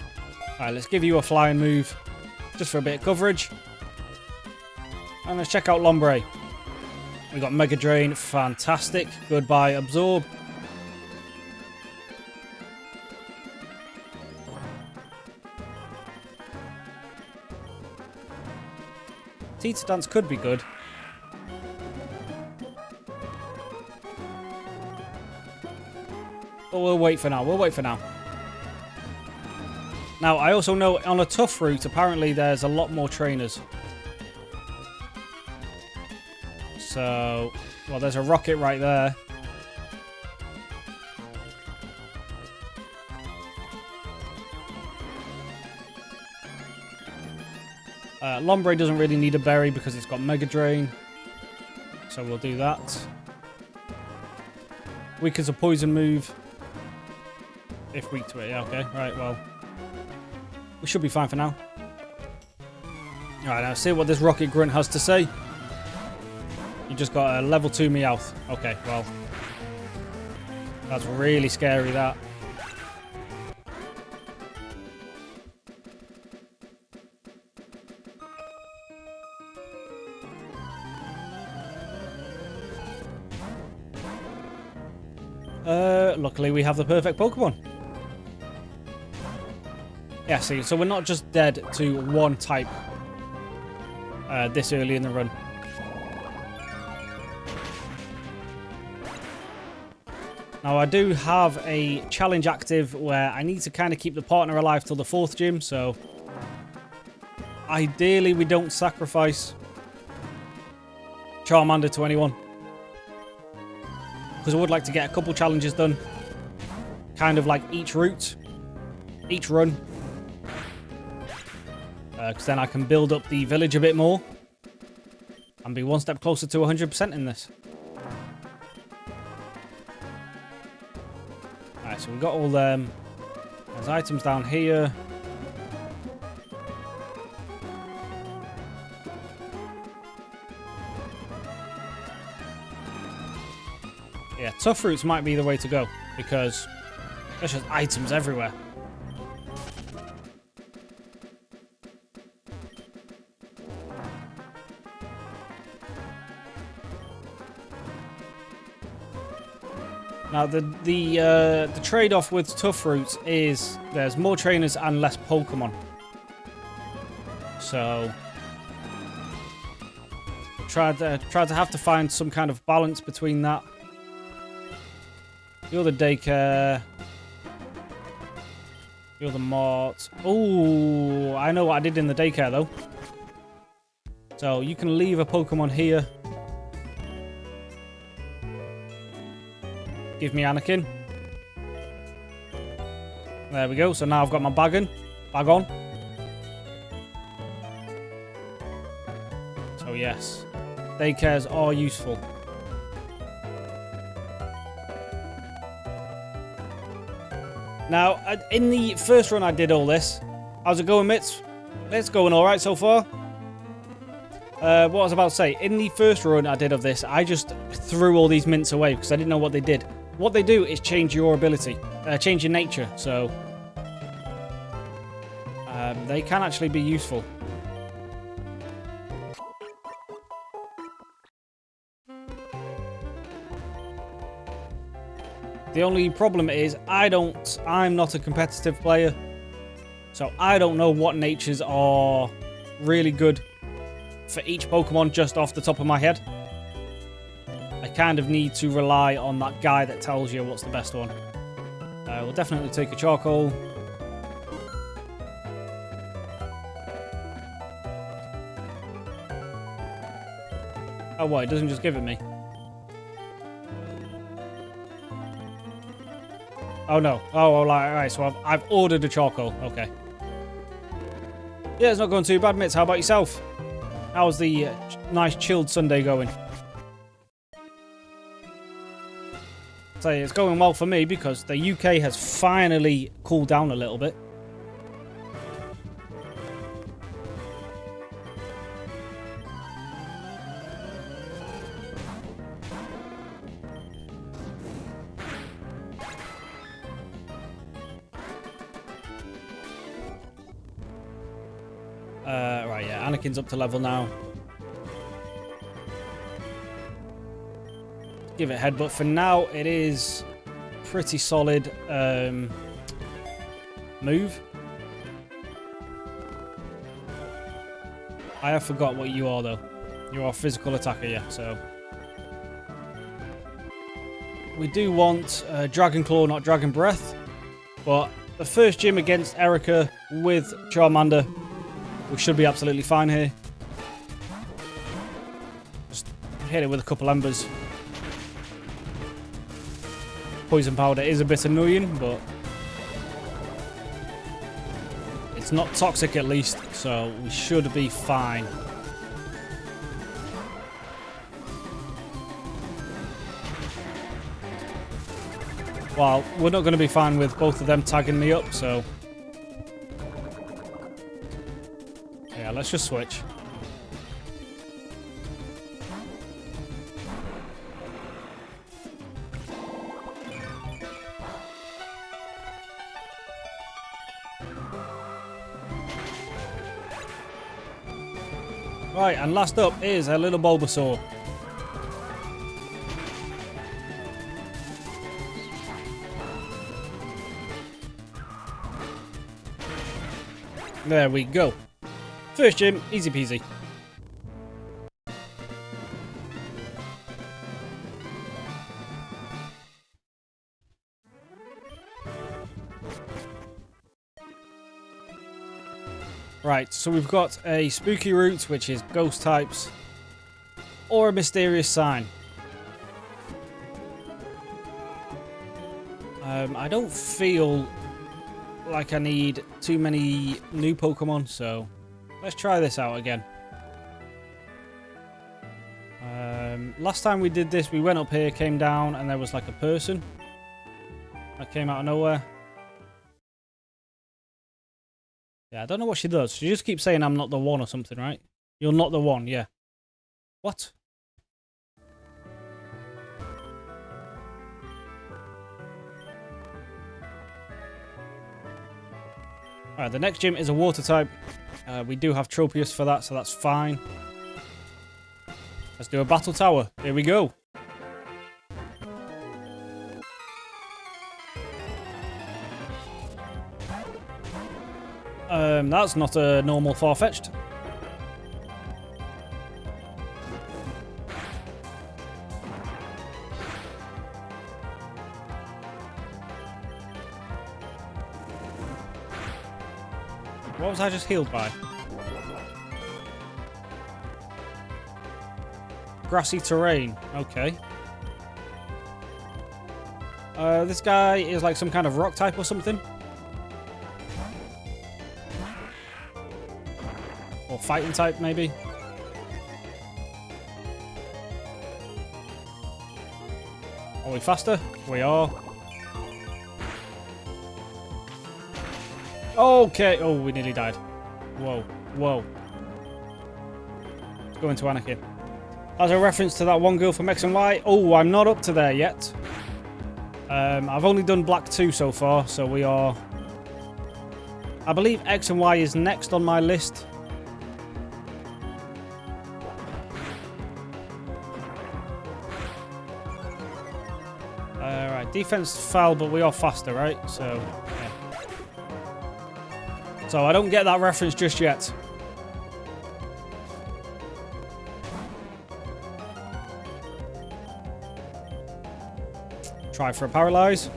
Alright, let's give you a flying move just for a bit of coverage. And let's check out Lombre. We got Mega Drain. Fantastic. Goodbye, Absorb. Teeter Dance could be good. But we'll wait for now. We'll wait for now. Now, I also know on a tough route, apparently there's a lot more trainers. So, well, there's a rocket right there. Lombre doesn't really need a berry because it's got Mega Drain. So we'll do that. Weak as a poison move. If weak to it, yeah, okay. Right, well. We should be fine for now. Alright, now see what this Rocket Grunt has to say. You just got a level 2 Meowth. Okay, well. That's really scary, that. Luckily we have the perfect Pokemon. Yeah, see, so we're not just dead to one type this early in the run. Now, I do have a challenge active where I need to kind of keep the partner alive till the 4th gym, so ideally we don't sacrifice Charmander to anyone. Because I would like to get a couple challenges done. Kind of like each route, each run. Because then I can build up the village a bit more. And be one step closer to 100% in this. Alright, so we've got all them. There's items down here. Yeah, tough routes might be the way to go, because there's just items everywhere. Now, the trade-off with tough routes is there's more trainers and less Pokemon. So try to have to find some kind of balance between that. You're the daycare. You're the mart. Oh, I know what I did in the daycare, though. So you can leave a Pokemon here. Give me Anakin. There we go. So now I've got my bag on. So yes, daycares are useful. Now, in the first run I did all this. How's it going, Mitts? It's going alright so far. What was I about to say? In the first run I did of this, I just threw all these mints away because I didn't know what they did. What they do is change your ability, change your nature, so they can actually be useful. The only problem is I'm not a competitive player, so I don't know what natures are really good for each Pokemon just off the top of my head. I kind of need to rely on that guy that tells you what's the best one. We'll definitely take a charcoal. Oh, what? It doesn't just give it me. Oh, no. Oh, alright, so I've ordered a charcoal. Okay. Yeah, it's not going too bad, Mitts. How about yourself? How's the nice chilled Sunday going? Say it's going well for me because the UK has finally cooled down a little bit. Right, yeah, Anakin's up to level now. Give it a headbutt. For now, it is pretty solid move. I have forgot what you are, though. You are a physical attacker, yeah, so... We do want Dragon Claw, not Dragon Breath. But the first gym against Erica with Charmander, we should be absolutely fine here. Just hit it with a couple embers. Poison powder is a bit annoying, but it's not toxic at least, so we should be fine. Well, we're not going to be fine with both of them tagging me up, so... Yeah, let's just switch. Right, and last up is a little Bulbasaur. There we go. First gym, easy peasy. Right, so we've got a spooky route, which is ghost types, or a mysterious sign. I don't feel like I need too many new Pokemon, so let's try this out again. Last time we did this, we went up here, came down, and there was like a person that came out of nowhere. Yeah, I don't know what she does. She just keeps saying I'm not the one or something, right? You're not the one, yeah. What? Alright, the next gym is a water type. We do have Tropius for that, so that's fine. Let's do a battle tower. Here we go. That's not a normal Farfetch'd. What was I just healed by? Grassy terrain. Okay. This guy is like some kind of rock type or something. Or fighting type, maybe. Are we faster? We are. Okay. Oh, we nearly died. Whoa. Whoa. Let's go into Anakin. As a reference to that one girl from X and Y. Oh, I'm not up to there yet. I've only done Black 2 so far, so we are... I believe X and Y is next on my list. Right, defense fell, but we are faster, right? So, yeah. So I don't get that reference just yet. Try for a paralyze.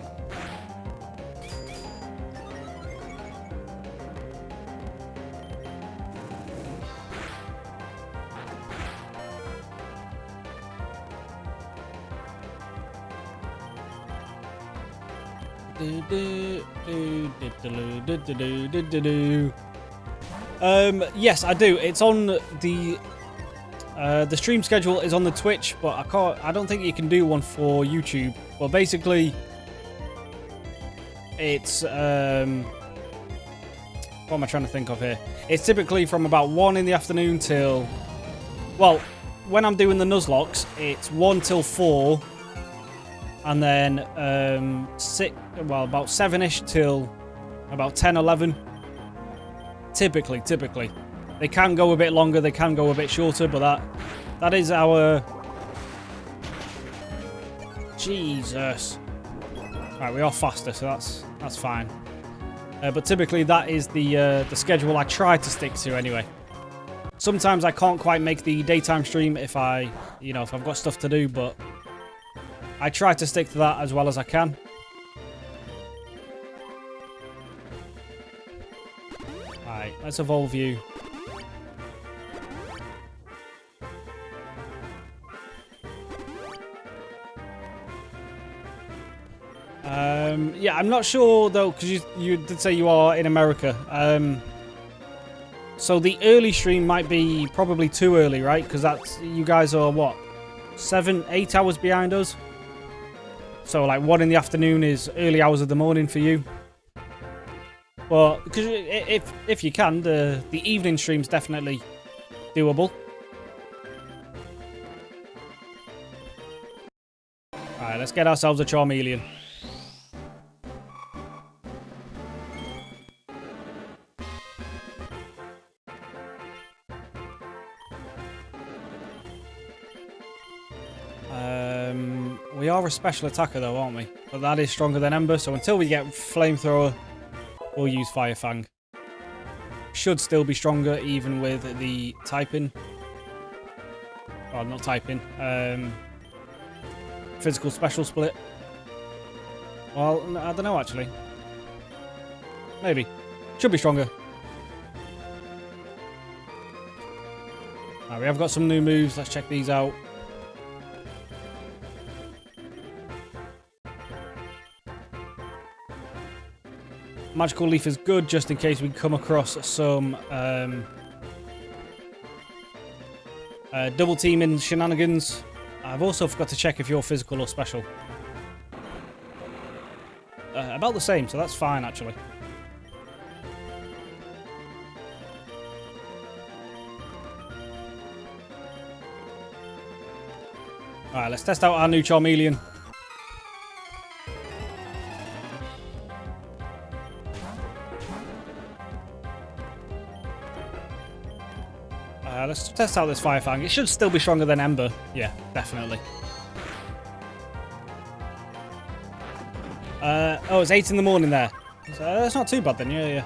Yes, I do. It's on the The stream schedule is on the Twitch, but I don't think you can do one for YouTube. But basically, it's what am I trying to think of here? It's typically from about 1 in the afternoon till, well, when I'm doing the Nuzlocks, it's 1 till 4, and then about 7ish till about 10, 11. Typically. They can go a bit longer, they can go a bit shorter, but that is our... Jesus. Right, we are faster, so that's fine. But typically that is the schedule I try to stick to anyway. Sometimes I can't quite make the daytime stream if I've got stuff to do, but I try to stick to that as well as I can. Right, let's evolve you. Yeah, I'm not sure though, because you did say you are in America. So the early stream might be probably too early, right? Because you guys are what, 7, 8 hours behind us. So like 1 in the afternoon is early hours of the morning for you. But because if you can, the evening stream's definitely doable. All right, let's get ourselves a Charmeleon. We are a special attacker though, aren't we? But that is stronger than Ember, so until we get Flamethrower, we'll use Fire Fang. Should still be stronger even with the typing. Oh, not typing. Physical special split. Well, I don't know actually. Maybe. Should be stronger. Right, we have got some new moves. Let's check these out. Magical Leaf is good just in case we come across some double teaming shenanigans. I've also forgot to check if you're physical or special. About the same, so that's fine actually. Alright, let's test out our new Charmeleon. Let's test out this Fire Fang. It should still be stronger than Ember. Yeah, definitely. Oh, it's 8 in the morning there. So, that's not too bad then, yeah.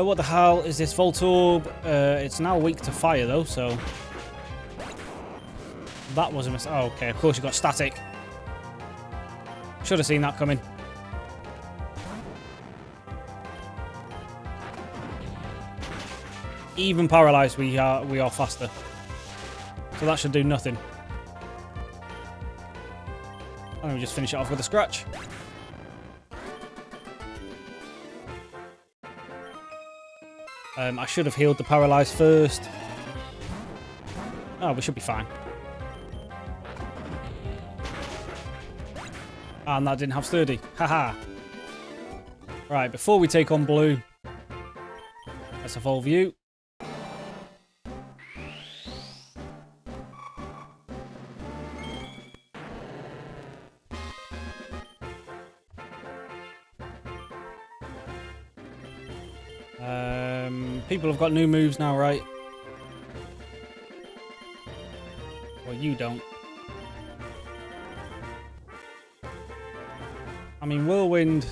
What the hell is this Voltorb? It's now weak to fire though, so... That was a mistake. Oh, okay, of course you got static. Should have seen that coming. Even paralyzed, we are faster. So that should do nothing. And we just finish it off with a scratch. I should have healed the paralyzed first. Oh, we should be fine. And that didn't have sturdy. Haha. Right, before we take on blue, let's evolve you. People have got new moves now, right? Well, you don't. I mean, Whirlwind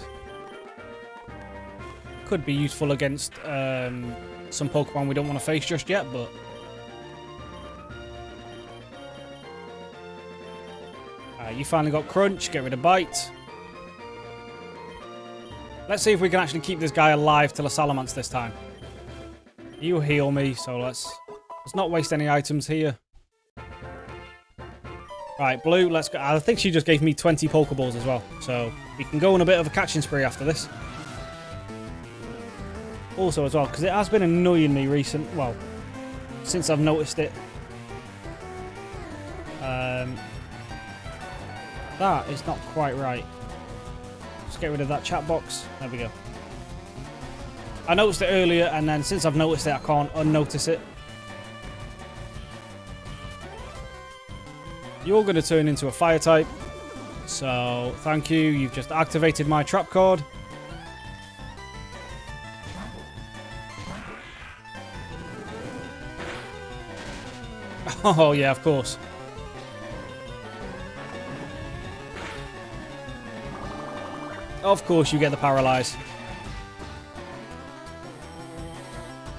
could be useful against some Pokemon we don't want to face just yet, but... you finally got Crunch, get rid of Bite. Let's see if we can actually keep this guy alive till a Salamence this time. You heal me, so let's not waste any items here. Right, blue, let's go. I think she just gave me 20 Pokeballs as well. So we can go on a bit of a catching spree after this. Also as well, because it has been annoying me since I've noticed it. That is not quite right. Just get rid of that chat box. There we go. I noticed it earlier, and then since I've noticed it, I can't unnotice it. You're going to turn into a fire type. So, thank you. You've just activated my trap card. Oh, yeah, of course. Of course you get the paralyze.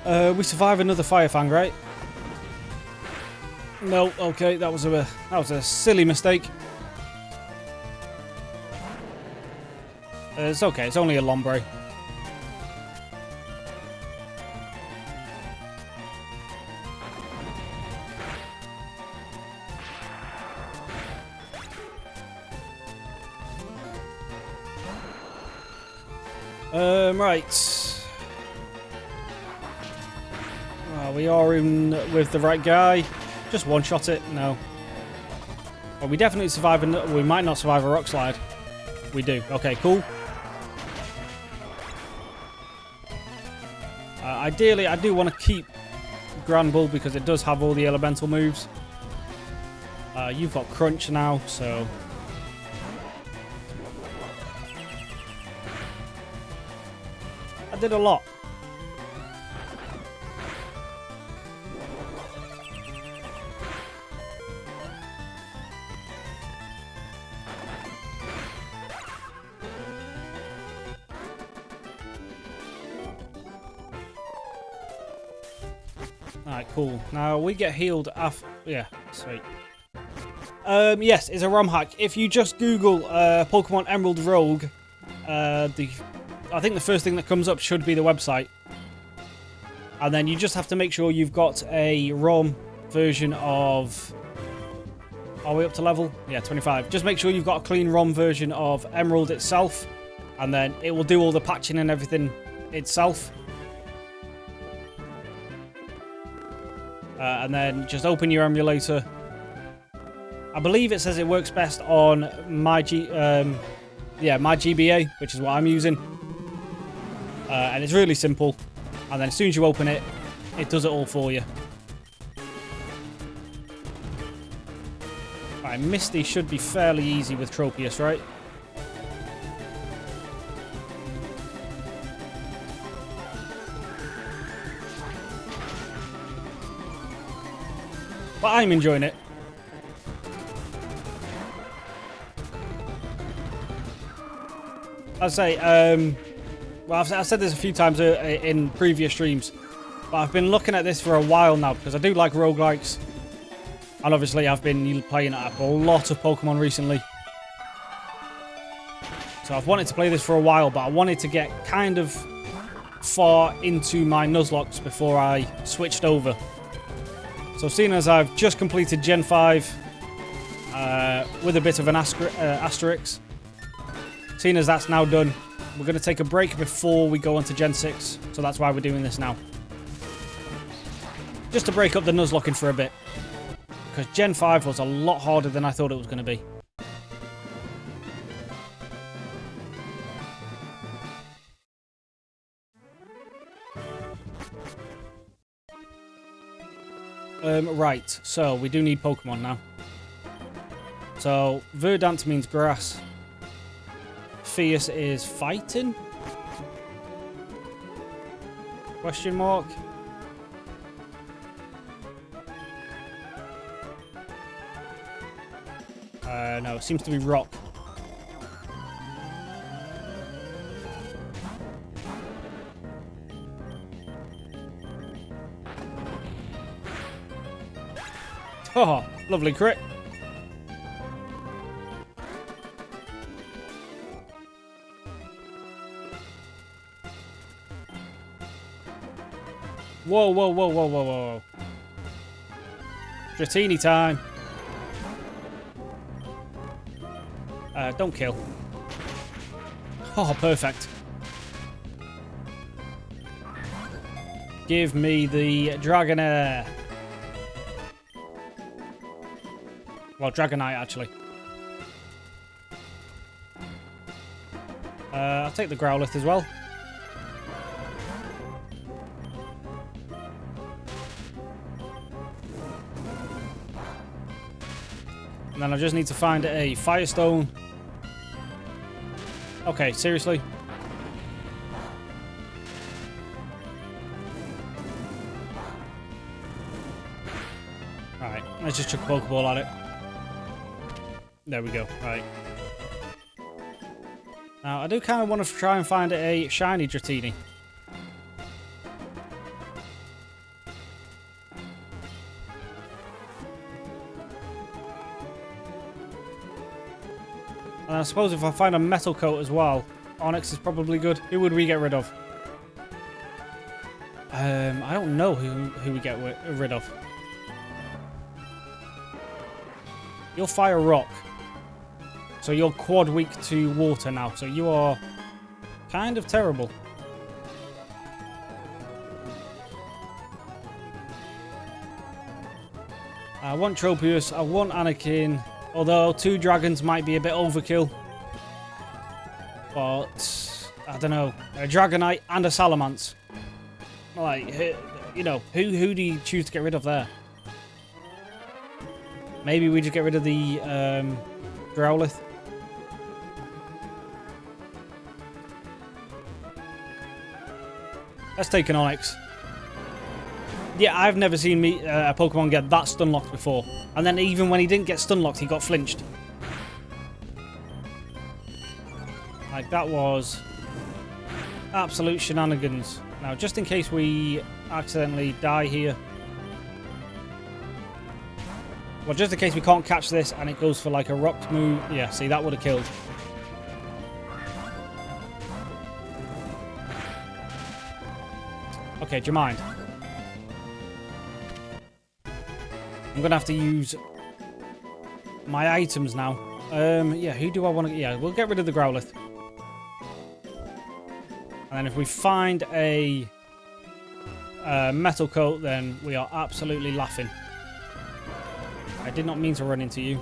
We survive another Fire Fang, right? No, okay, that was a silly mistake. It's okay, it's only a Lombre. Right. Well, we are in with the right guy. Just one-shot it. No. Well, we definitely survive. We might not survive a rock slide. We do. Okay, cool. Ideally, I do want to keep Grand Bull because it does have all the elemental moves. You've got Crunch now, so... I did a lot. Alright, cool. Now we get healed after... Yeah, sweet. Yes, it's a ROM hack. If you just Google Pokemon Emerald Rogue, I think the first thing that comes up should be the website. And then you just have to make sure you've got a ROM version of... Are we up to level? Yeah, 25. Just make sure you've got a clean ROM version of Emerald itself. And then it will do all the patching and everything itself. And then just open your emulator. I believe it says it works best on my GBA, which is what I'm using. And it's really simple. And then as soon as you open it, it does it all for you. Right, Misty should be fairly easy with Tropius, right? But I'm enjoying it. I'd say, well, I've said this a few times in previous streams, but I've been looking at this for a while now because I do like roguelikes. And obviously I've been playing a lot of Pokemon recently. So I've wanted to play this for a while, but I wanted to get kind of far into my Nuzlocks before I switched over. So seeing as I've just completed Gen 5 with a bit of an asterisk, seeing as that's now done, we're going to take a break before we go on to Gen 6. So that's why we're doing this now. Just to break up the Nuzlocking for a bit. Because Gen 5 was a lot harder than I thought it was going to be. Right, so we do need Pokemon now. So, Verdant means grass. Fierce is fighting? Question mark? No, it seems to be rock. Oh, lovely crit. Whoa, whoa, whoa, whoa, whoa, whoa. Dratini time. Don't kill. Oh, perfect. Give me the Dragonair. Well, Dragonite, actually. I'll take the Growlithe as well. And then I just need to find a Firestone. Okay, seriously? Alright, let's just chuck a Pokeball at it. There we go, right. Now, I do kind of want to try and find a shiny Dratini. And I suppose if I find a Metal Coat as well, Onyx is probably good. Who would we get rid of? I don't know who we get rid of. You're Fire Rock. So you're quad weak to water now. So you are kind of terrible. I want Tropius. I want Anakin. Although 2 dragons might be a bit overkill. But I don't know. A Dragonite and a Salamence. Like, you know, who do you choose to get rid of there? Maybe we just get rid of the Growlithe. Let's take an Onyx. Yeah, I've never seen a Pokemon get that stun locked before. And then even when he didn't get stun locked, he got flinched. Like, that was absolute shenanigans. Now, just in case we accidentally die here. Well, just in case we can't catch this and it goes for like a rock move. Yeah, see, that would have killed. Okay, do you mind? I'm going to have to use my items now. Yeah, who do I want to... Yeah, we'll get rid of the Growlithe. And then if we find a Metal Coat, then we are absolutely laughing. I did not mean to run into you.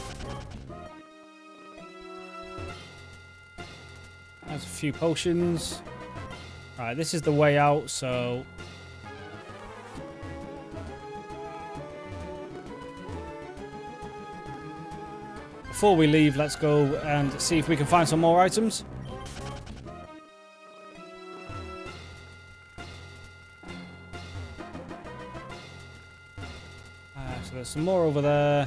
There's a few potions. Alright, this is the way out, so... Before we leave, let's go and see if we can find some more items. So there's some more over there.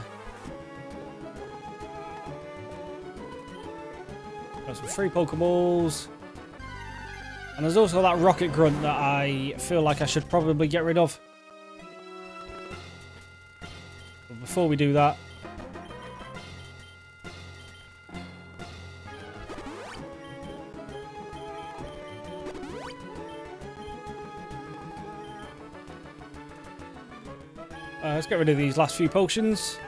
Got some free Pokeballs. And there's also that Rocket Grunt that I feel like I should probably get rid of. But before we do that... let's get rid of these last few potions.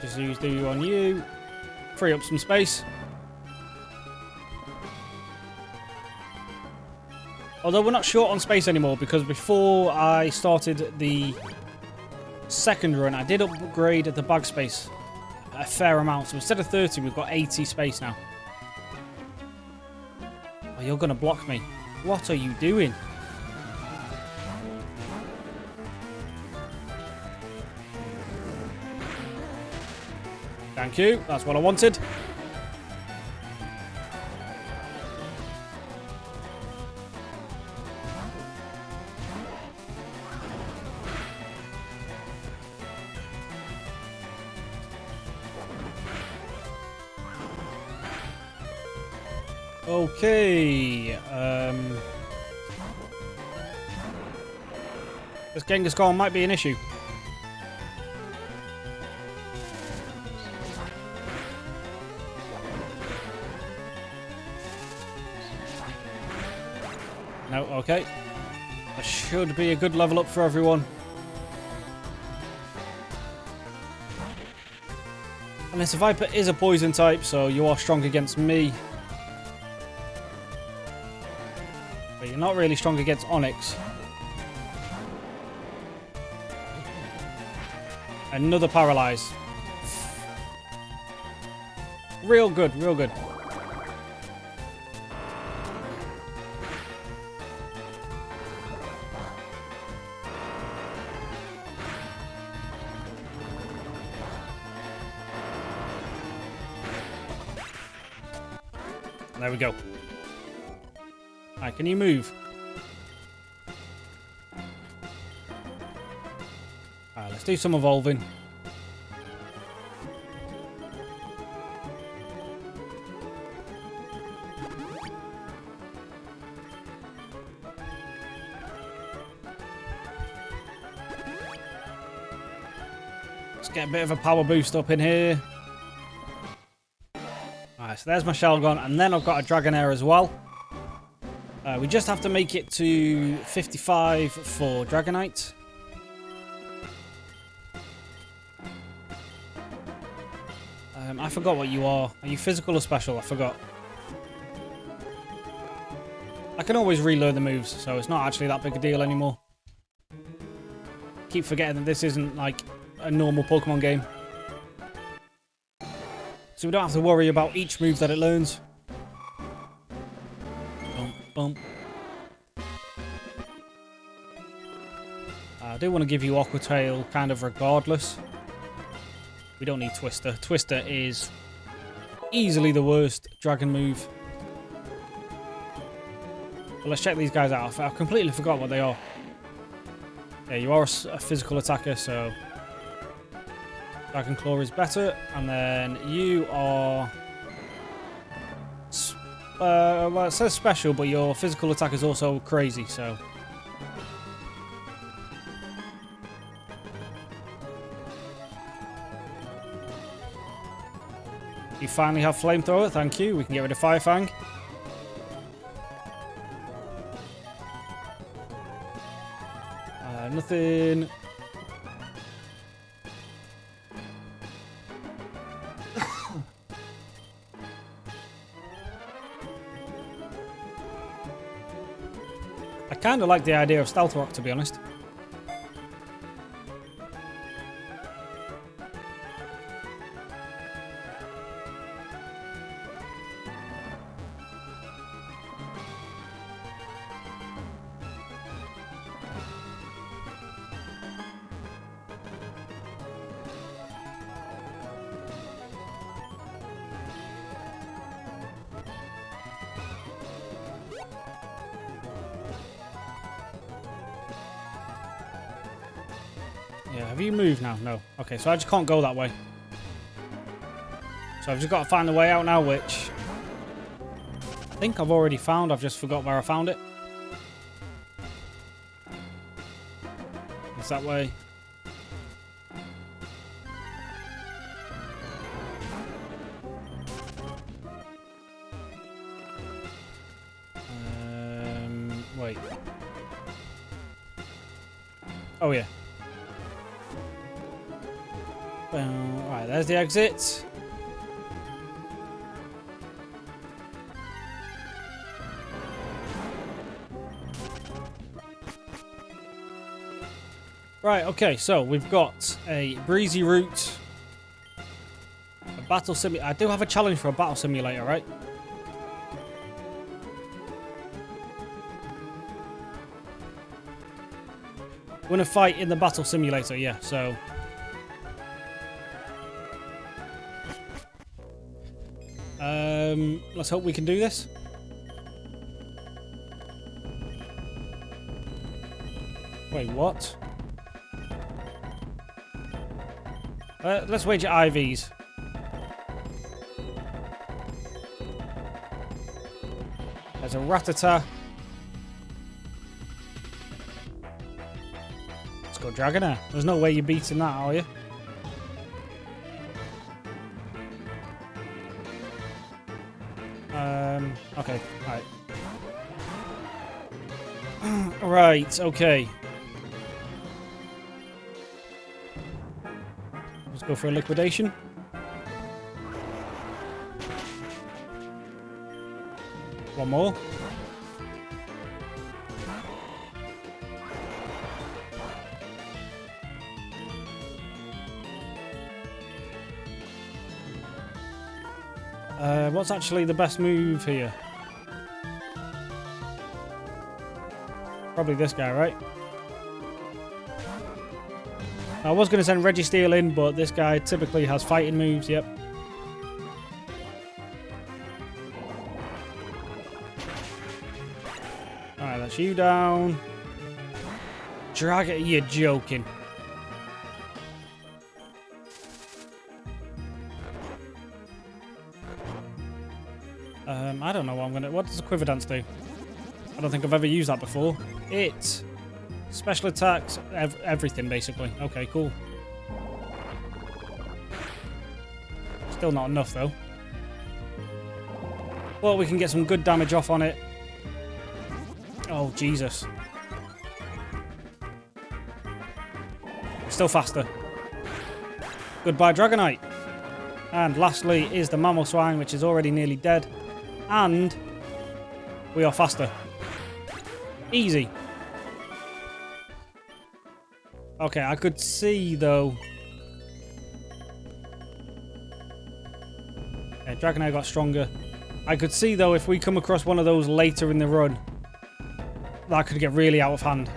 Just use do on you. Free up some space. Although we're not short on space anymore, because before I started the second run, I did upgrade the bag space a fair amount. So instead of 30, we've got 80 space now. Oh, you're going to block me. What are you doing? Thank you. That's what I wanted. Okay. This Genghis-Khan might be an issue. No, okay. That should be a good level up for everyone. And this Viper is a poison type, so you are strong against me. But you're not really strong against Onyx. Another paralyze. Real good, real good. There we go. Alright, can you move? Alright, let's do some evolving. Let's get a bit of a power boost up in here. Alright, so there's my shell gone, and then I've got a Dragonair as well. We just have to make it to 55 for Dragonite. I forgot what you are. Are you physical or special? I forgot. I can always relearn the moves, so it's not actually that big a deal anymore. Keep forgetting that this isn't like a normal Pokemon game. So we don't have to worry about each move that it learns. Bump, bump. I do want to give you Aqua Tail kind of regardless. We don't need Twister. Twister is easily the worst dragon move. But let's check these guys out. I completely forgot what they are. Yeah, you are a physical attacker, so Dragon Claw is better. And then you are... well, it says special, but your physical attack is also crazy, so... You finally have Flamethrower, thank you. We can get rid of Fire Fang. Nothing. I kind of like the idea of Stealth Rock, to be honest. Yeah, have you moved now? No. Okay, so I just can't go that way. So I've just got to find the way out now, which I think I've already found. I've just forgot where I found it. It's that way. Wait. Oh, yeah. Right, there's the exit. Right, okay, so we've got a breezy route, a battle simulator. I do have a challenge for a battle simulator, right? We're gonna fight in the battle simulator, yeah, so. Let's hope we can do this. Wait, what? Let's wage at IVs. There's a Rattata. Let's go Dragonair. There's no way you're beating that, are you? Okay, alright. Right, okay. Let's go for a liquidation. One more. What's actually the best move here? Probably this guy, right? I was going to send Registeel in, but this guy typically has fighting moves, yep. Alright, that's you down. Dragon, you're joking. I don't know what I'm gonna. What does the Quiver Dance do? I don't think I've ever used that before. It special attacks, everything basically. Okay, cool. Still not enough though. Well, we can get some good damage off on it. Oh Jesus! Still faster. Goodbye, Dragonite. And lastly is the Mamoswine, which is already nearly dead. And we are faster. Easy. Okay, I could see though. Yeah, Dragonite got stronger. I could see though if we come across one of those later in the run, that could get really out of hand.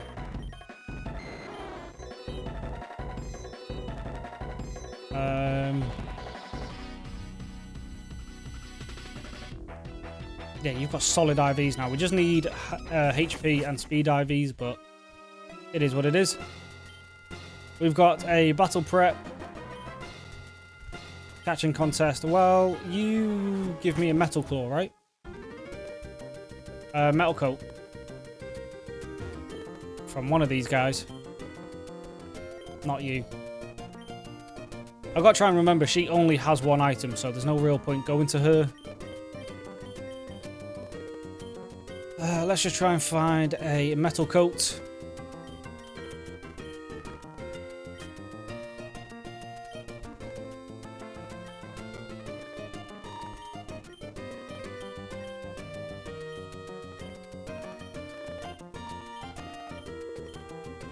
Yeah, you've got solid IVs now. We just need HP and speed IVs, but it is what it is. We've got a battle prep. Catching contest. Well, you give me a metal claw, right? Metal coat. From one of these guys. Not you. I've got to try and remember, she only has one item, so there's no real point going to her. Let's just try and find a metal coat.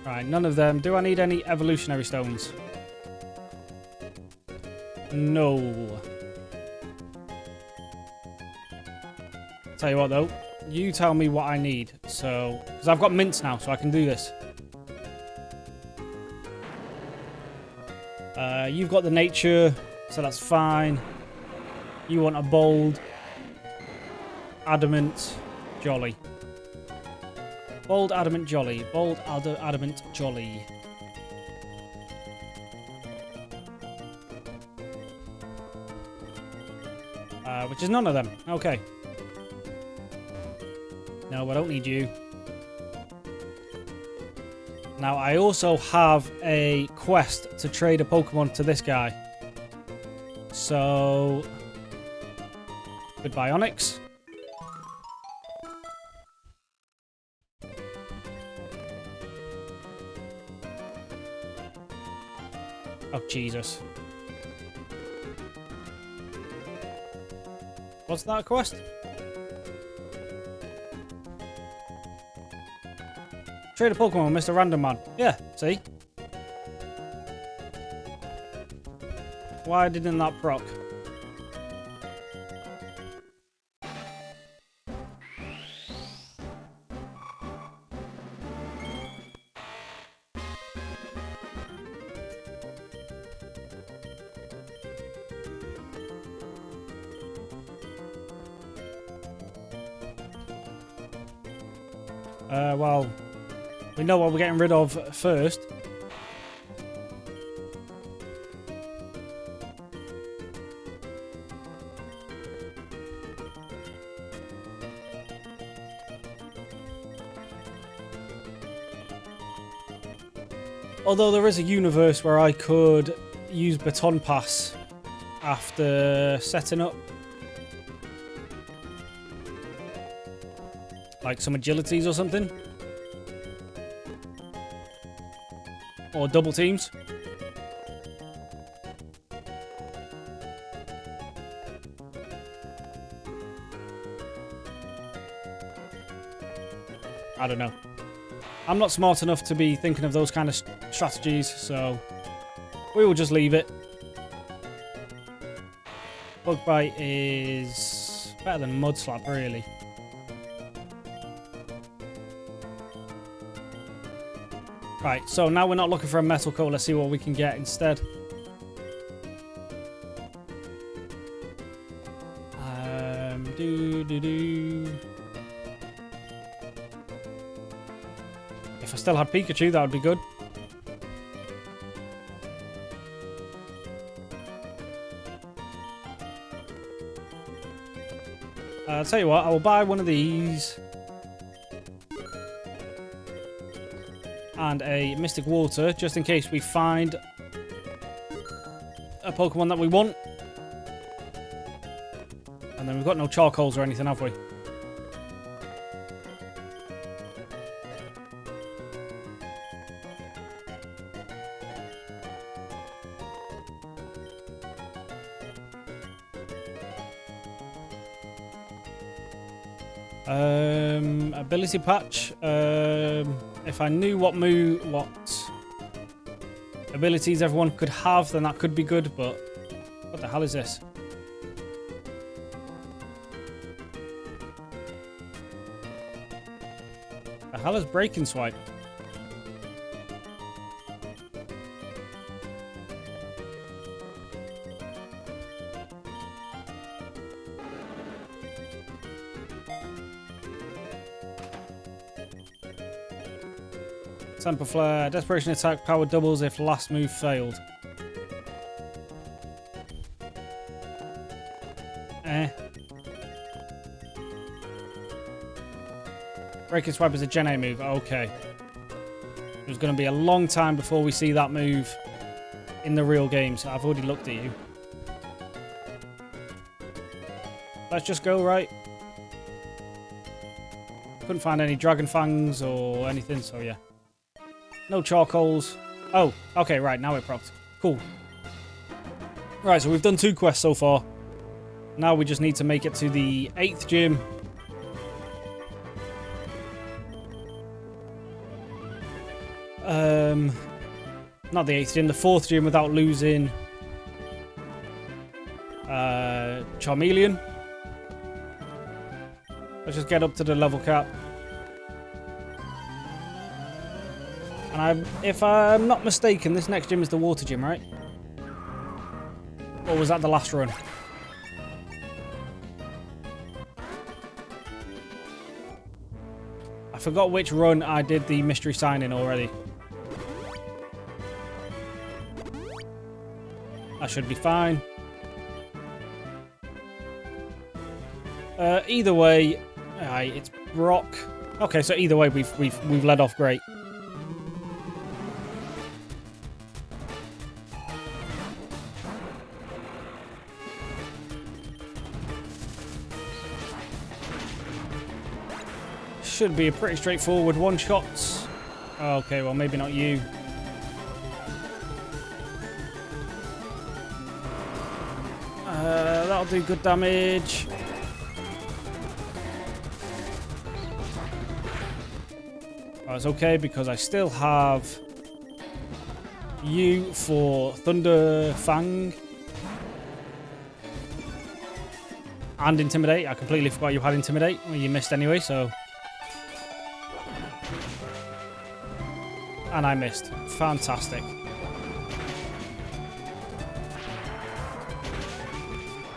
Right, none of them. Do I need any evolutionary stones? No. Tell you what though. You tell me what I need, so... Because I've got mints now, so I can do this. You've got the nature, so that's fine. You want a bold, adamant, jolly. Bold, adamant, jolly. Bold, adamant, jolly. Which is none of them. Okay. No, I don't need you. Now, I also have a quest to trade a Pokemon to this guy. So... Goodbye, Onyx. Oh, Jesus. What's that quest? Trade a Pokemon with Mr. Random Man. Yeah, see? Why didn't that proc? Well, we know what we're getting rid of first. Although there is a universe where I could use Baton Pass after setting up. Like some agilities or something. Or double teams. I don't know. I'm not smart enough to be thinking of those kind of strategies, so we will just leave it. Bug Bite is better than Mud Slap, really. Right, so now we're not looking for a metal coat. Let's see what we can get instead. If I still had Pikachu, that would be good. I'll tell you what, I will buy one of these. And a Mystic Water, just in case we find a Pokemon that we want. And then we've got no charcoals or anything, have we? Ability patch. If I knew what abilities everyone could have, then that could be good, but what the hell is this? The hell is Break and Swipe? Temper Flare, Desperation Attack, power doubles if last move failed. Break and Swipe is a Gen A move, okay. There's going to be a long time before we see that move in the real game, so I've already looked at you. Let's just go, right? Couldn't find any Dragon Fangs or anything, so yeah. No charcoals. Oh, okay, right, now we're propped. Cool. Right, so we've done 2 quests so far. Now we just need to make it to the 8th gym. Not the 8th gym, the 4th gym without losing Charmeleon. Let's just get up to the level cap. And if I'm not mistaken, this next gym is the water gym, right? Or was that the last run? I forgot which run I did the mystery sign-in already. That should be fine. Either way, it's Brock. Okay, so either way, we've led off great. Should be a pretty straightforward one-shot. Okay, well, maybe not you. That'll do good damage. That's okay, because I still have you for Thunder Fang. And Intimidate. I completely forgot you had Intimidate. Well, you missed anyway, so... And I missed. Fantastic.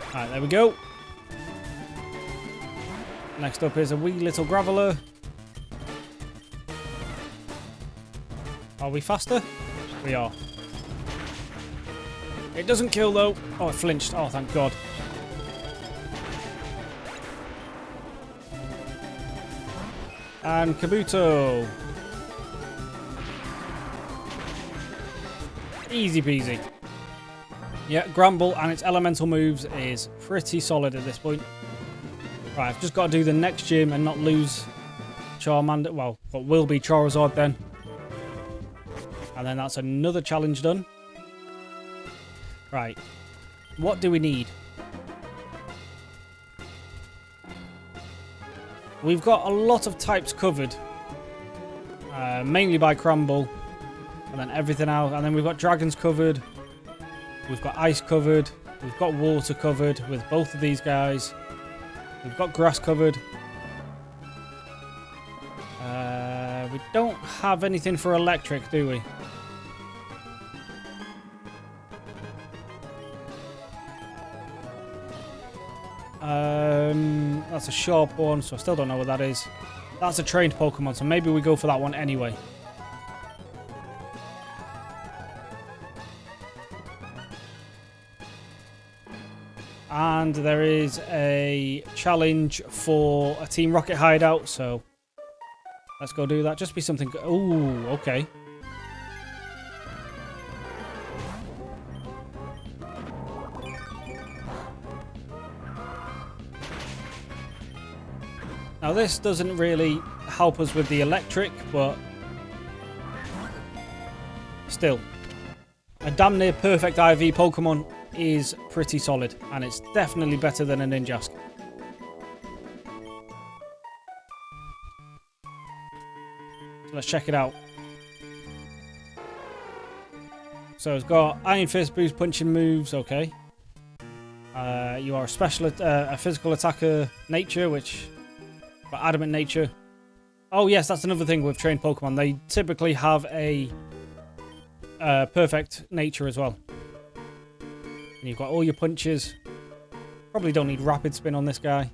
Alright, there we go. Next up is a wee little Graveler. Are we faster? We are. It doesn't kill though. Oh, it flinched. Oh, thank God. And Kabuto. Easy peasy. Yeah, Gramble and its elemental moves is pretty solid at this point. Right, I've just got to do the next gym and not lose Charmander. Well, what will be Charizard then. And then that's another challenge done. Right. What do we need? We've got a lot of types covered. mainly by Crumble. And then everything else. And then we've got dragons covered. We've got ice covered. We've got water covered with both of these guys. We've got grass covered. We don't have anything for electric, do we? That's a sharp one, so I still don't know what that is. That's a trained Pokemon, so maybe we go for that one anyway. And there is a challenge for a Team Rocket hideout, so let's go do that. Just be something... Ooh, okay. Now this doesn't really help us with the electric, but still. A damn near perfect IV Pokemon is pretty solid, and it's definitely better than a Ninjask. So let's check it out. So it's got Iron Fist, boost punching moves, okay. You are a physical attacker nature, which... But adamant nature. Oh yes, that's another thing with trained Pokemon. They typically have a perfect nature as well. And you've got all your punches. Probably don't need rapid spin on this guy.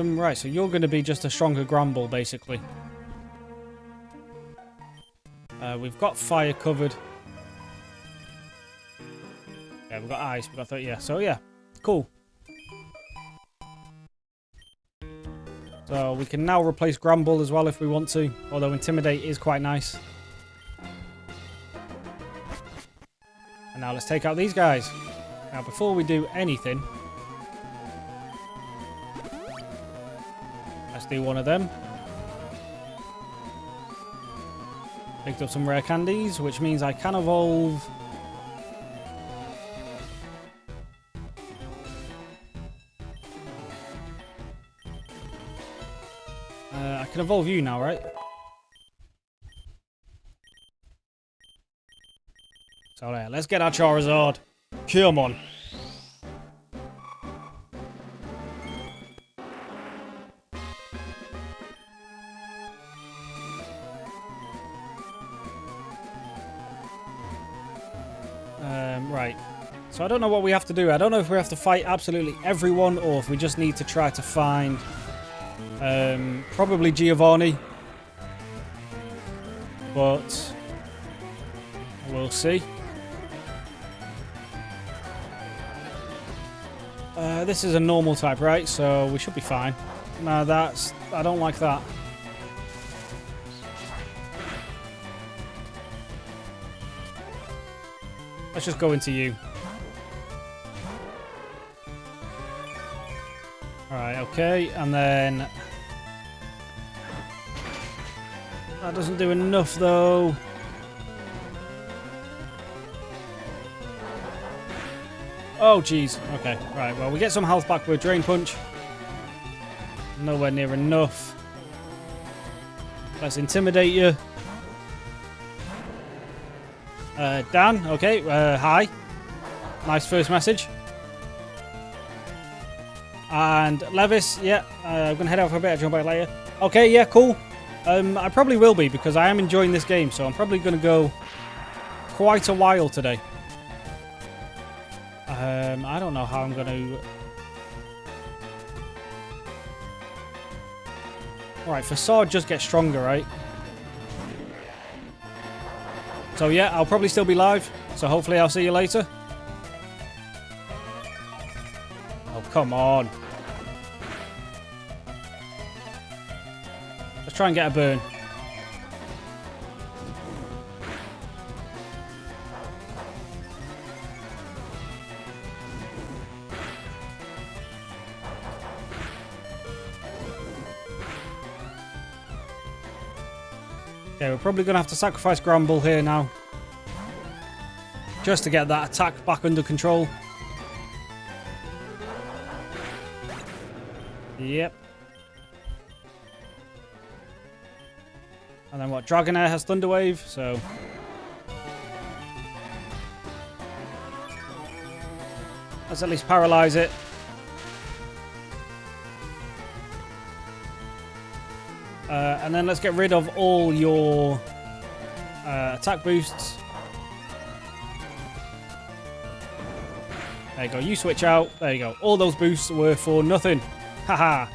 Right, so you're going to be just a stronger Gramble, basically. We've got fire covered. Yeah, we've got ice. We've got yeah. So yeah, cool. So we can now replace Gramble as well if we want to. Although Intimidate is quite nice. And now let's take out these guys. Now before we do anything, let's do one of them. Picked up some rare candies, which means I can evolve. I can evolve you now, right? So yeah, let's get our Charizard. Come on. Right. So I don't know what we have to do. I don't know if we have to fight absolutely everyone or if we just need to try to find probably Giovanni. But we'll see. This is a normal type, right? So we should be fine. No, I don't like that. Let's just go into you. Alright, okay, and then... That doesn't do enough, though. Oh, jeez. Okay, right, well, we get some health back with Drain Punch. Nowhere near enough. Let's Intimidate you. Dan, okay, hi. Nice first message. And Levis, yeah, I'm going to head out for a bit, I'll jump back later. Okay, yeah, cool. I probably will be, because I am enjoying this game, so I'm probably going to go quite a while today. I don't know how I'm going to... Alright, Facade just gets stronger, right? So yeah, I'll probably still be live, so hopefully I'll see you later. Oh, come on. Let's try and get a burn. Okay, we're probably going to have to sacrifice Gramble here now. Just to get that attack back under control. Yep. And then what? Dragonair has Thunder Wave, so... let's at least paralyze it. And then let's get rid of all your attack boosts. There you go. You switch out. There you go. All those boosts were for nothing. Haha.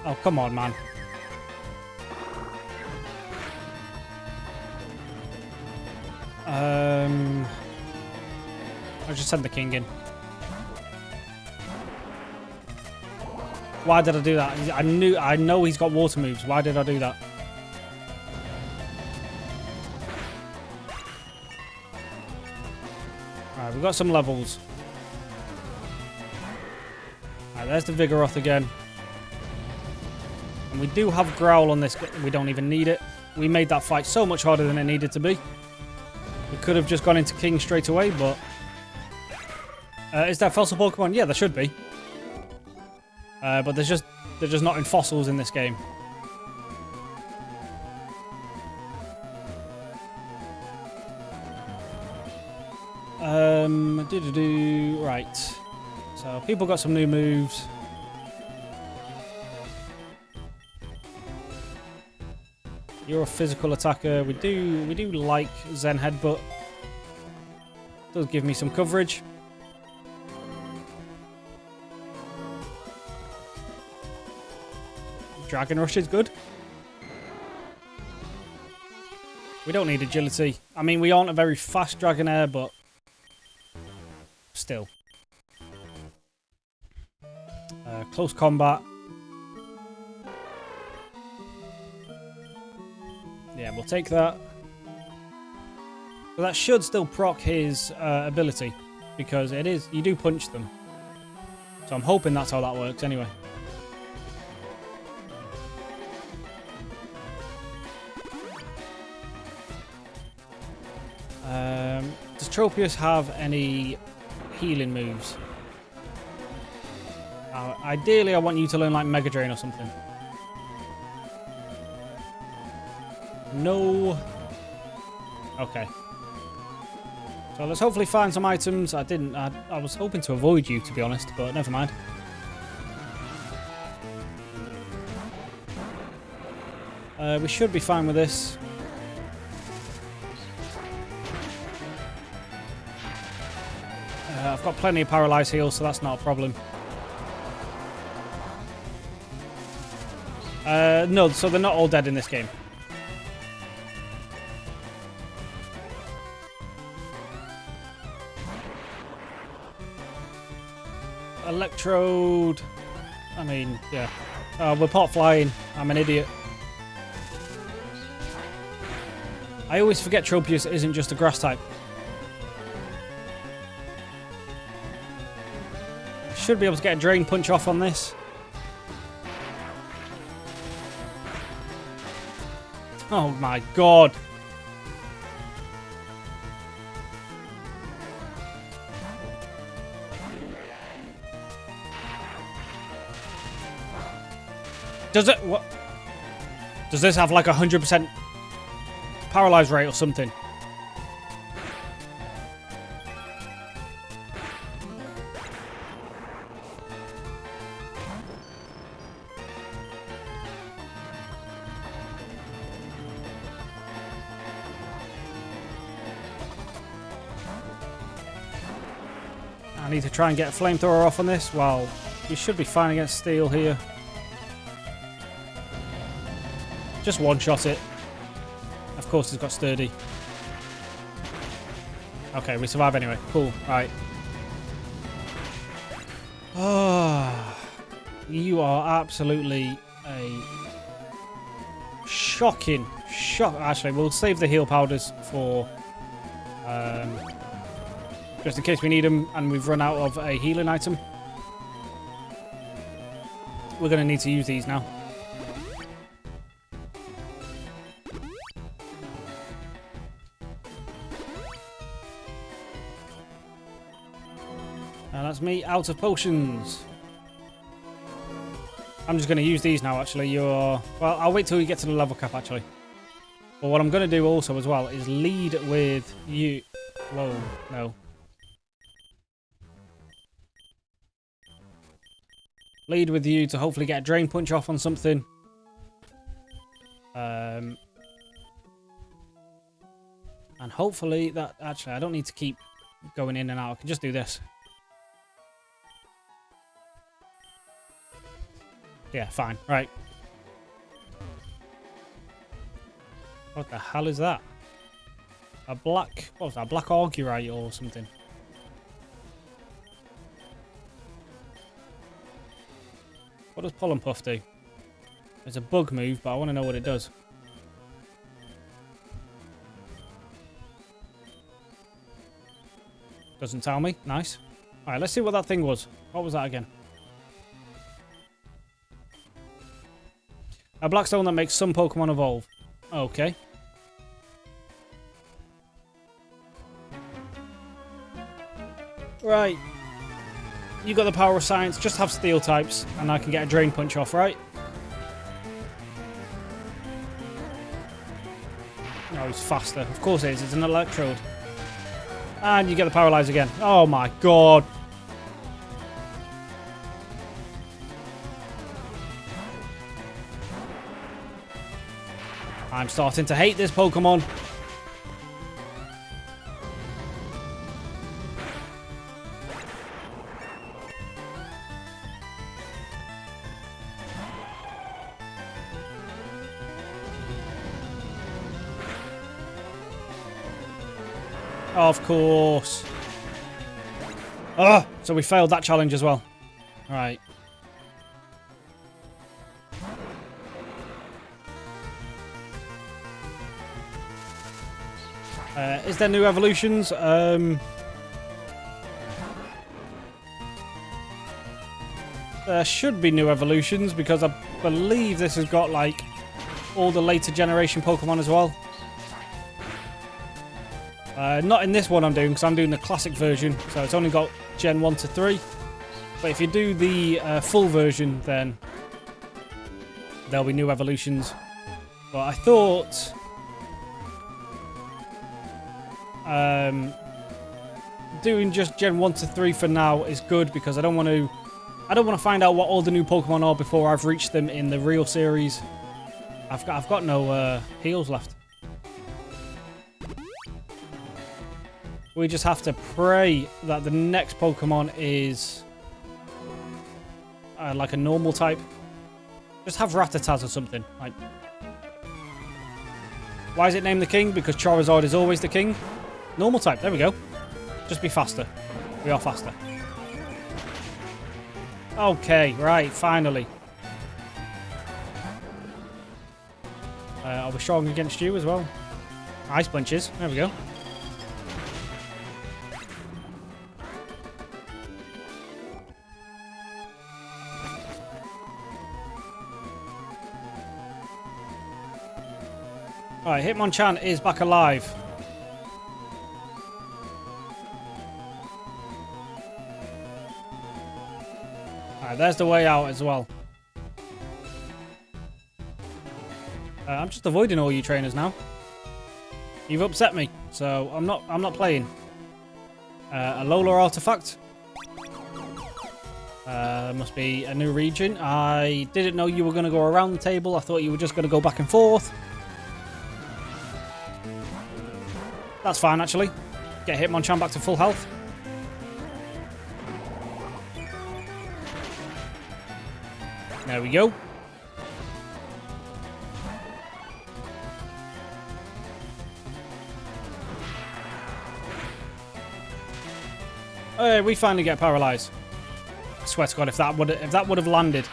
Oh, come on, man. I just sent the king in. Why did I do that? I know he's got water moves. Why did I do that? Alright, we've got some levels. Alright, there's the Vigoroth again. And we do have Growl on this. We don't even need it. We made that fight so much harder than it needed to be. We could have just gone into King straight away, but... is there fossil Pokemon? Yeah, there should be. But they're just not in fossils in this game. Right. So people got some new moves. You're a physical attacker. We do like Zen Headbutt. Does give me some coverage. Dragon Rush is good. We don't need agility. I mean, we aren't a very fast Dragonair, but still. Close combat. Yeah, we'll take that. But that should still proc his ability, because it is, you do punch them. So I'm hoping that's how that works anyway. Does Tropius have any healing moves? Ideally, I want you to learn like Mega Drain or something. No. Okay. So let's hopefully find some items. I was hoping to avoid you, to be honest, but never mind. We should be fine with this. I've got plenty of paralyzed heals, so that's not a problem. No, so they're not all dead in this game. Electrode. I mean, yeah. We're pot flying. I'm an idiot. I always forget Tropius isn't just a grass type. Should be able to get a Drain Punch off on this. Oh my god. Does it... what? Does this have like 100% paralyze rate or something? I need to try and get a flamethrower off on this. Well, you should be fine against steel here. Just one-shot it. Of course, it's got sturdy. Okay, we survive anyway. Cool. Right. Oh, you are absolutely a shocking shock. Actually, we'll save the heal powders for just in case we need them and we've run out of a healing item. we're going to need to use these now. And that's me out of potions. I'm just going to use these now, actually. Well, I'll wait till we get to the level cap, actually. But what I'm going to do also as well is lead with you. Whoa, no. Lead with you to hopefully get a drain punch off on something. And hopefully that... Actually, I don't need to keep going in and out. I can just do this. Yeah, fine. Right. What the hell is that? A black... What was that? A black Augurite or something? What does Pollen Puff do? It's a bug move, but I want to know what it does. Doesn't tell me. Nice. Alright, let's see what that thing was. What was that again? A black stone that makes some Pokemon evolve. Okay. Right. You got the power of science. Just have steel types, and I can get a drain punch off, right? Oh, he's faster. Of course it is. It's an electrode. And you get the paralyze again. Oh my god. I'm starting to hate this Pokemon. Of course. Oh, so we failed that challenge as well. All right. Is there new evolutions? There should be new evolutions because I believe this has got like all the later generation Pokemon as well. Not in this one I'm doing because I'm doing the classic version, so it's only got Gen 1 to 3. But if you do the full version, then there'll be new evolutions. But I thought doing just Gen 1 to 3 for now is good because I don't want to find out what all the new Pokemon are before I've reached them in the real series. I've got no heals left. We just have to pray that the next Pokemon is like a normal type. Just have Rattata or something. Like, why is it named the king? Because Charizard is always the king. Normal type. There we go. Just be faster. We are faster. Okay, right. Finally. Are we strong against you as well? Ice punches. There we go. Alright, Hitmonchan is back alive. Alright, there's the way out as well. I'm just avoiding all you trainers now. You've upset me, so I'm not playing. A Lola artifact. Must be a new region. I didn't know you were going to go around the table. I thought you were just going to go back and forth. That's fine, actually. Get Hitmonchan back to full health. There we go. Hey, we finally get paralyzed. I swear to God, if that would have landed,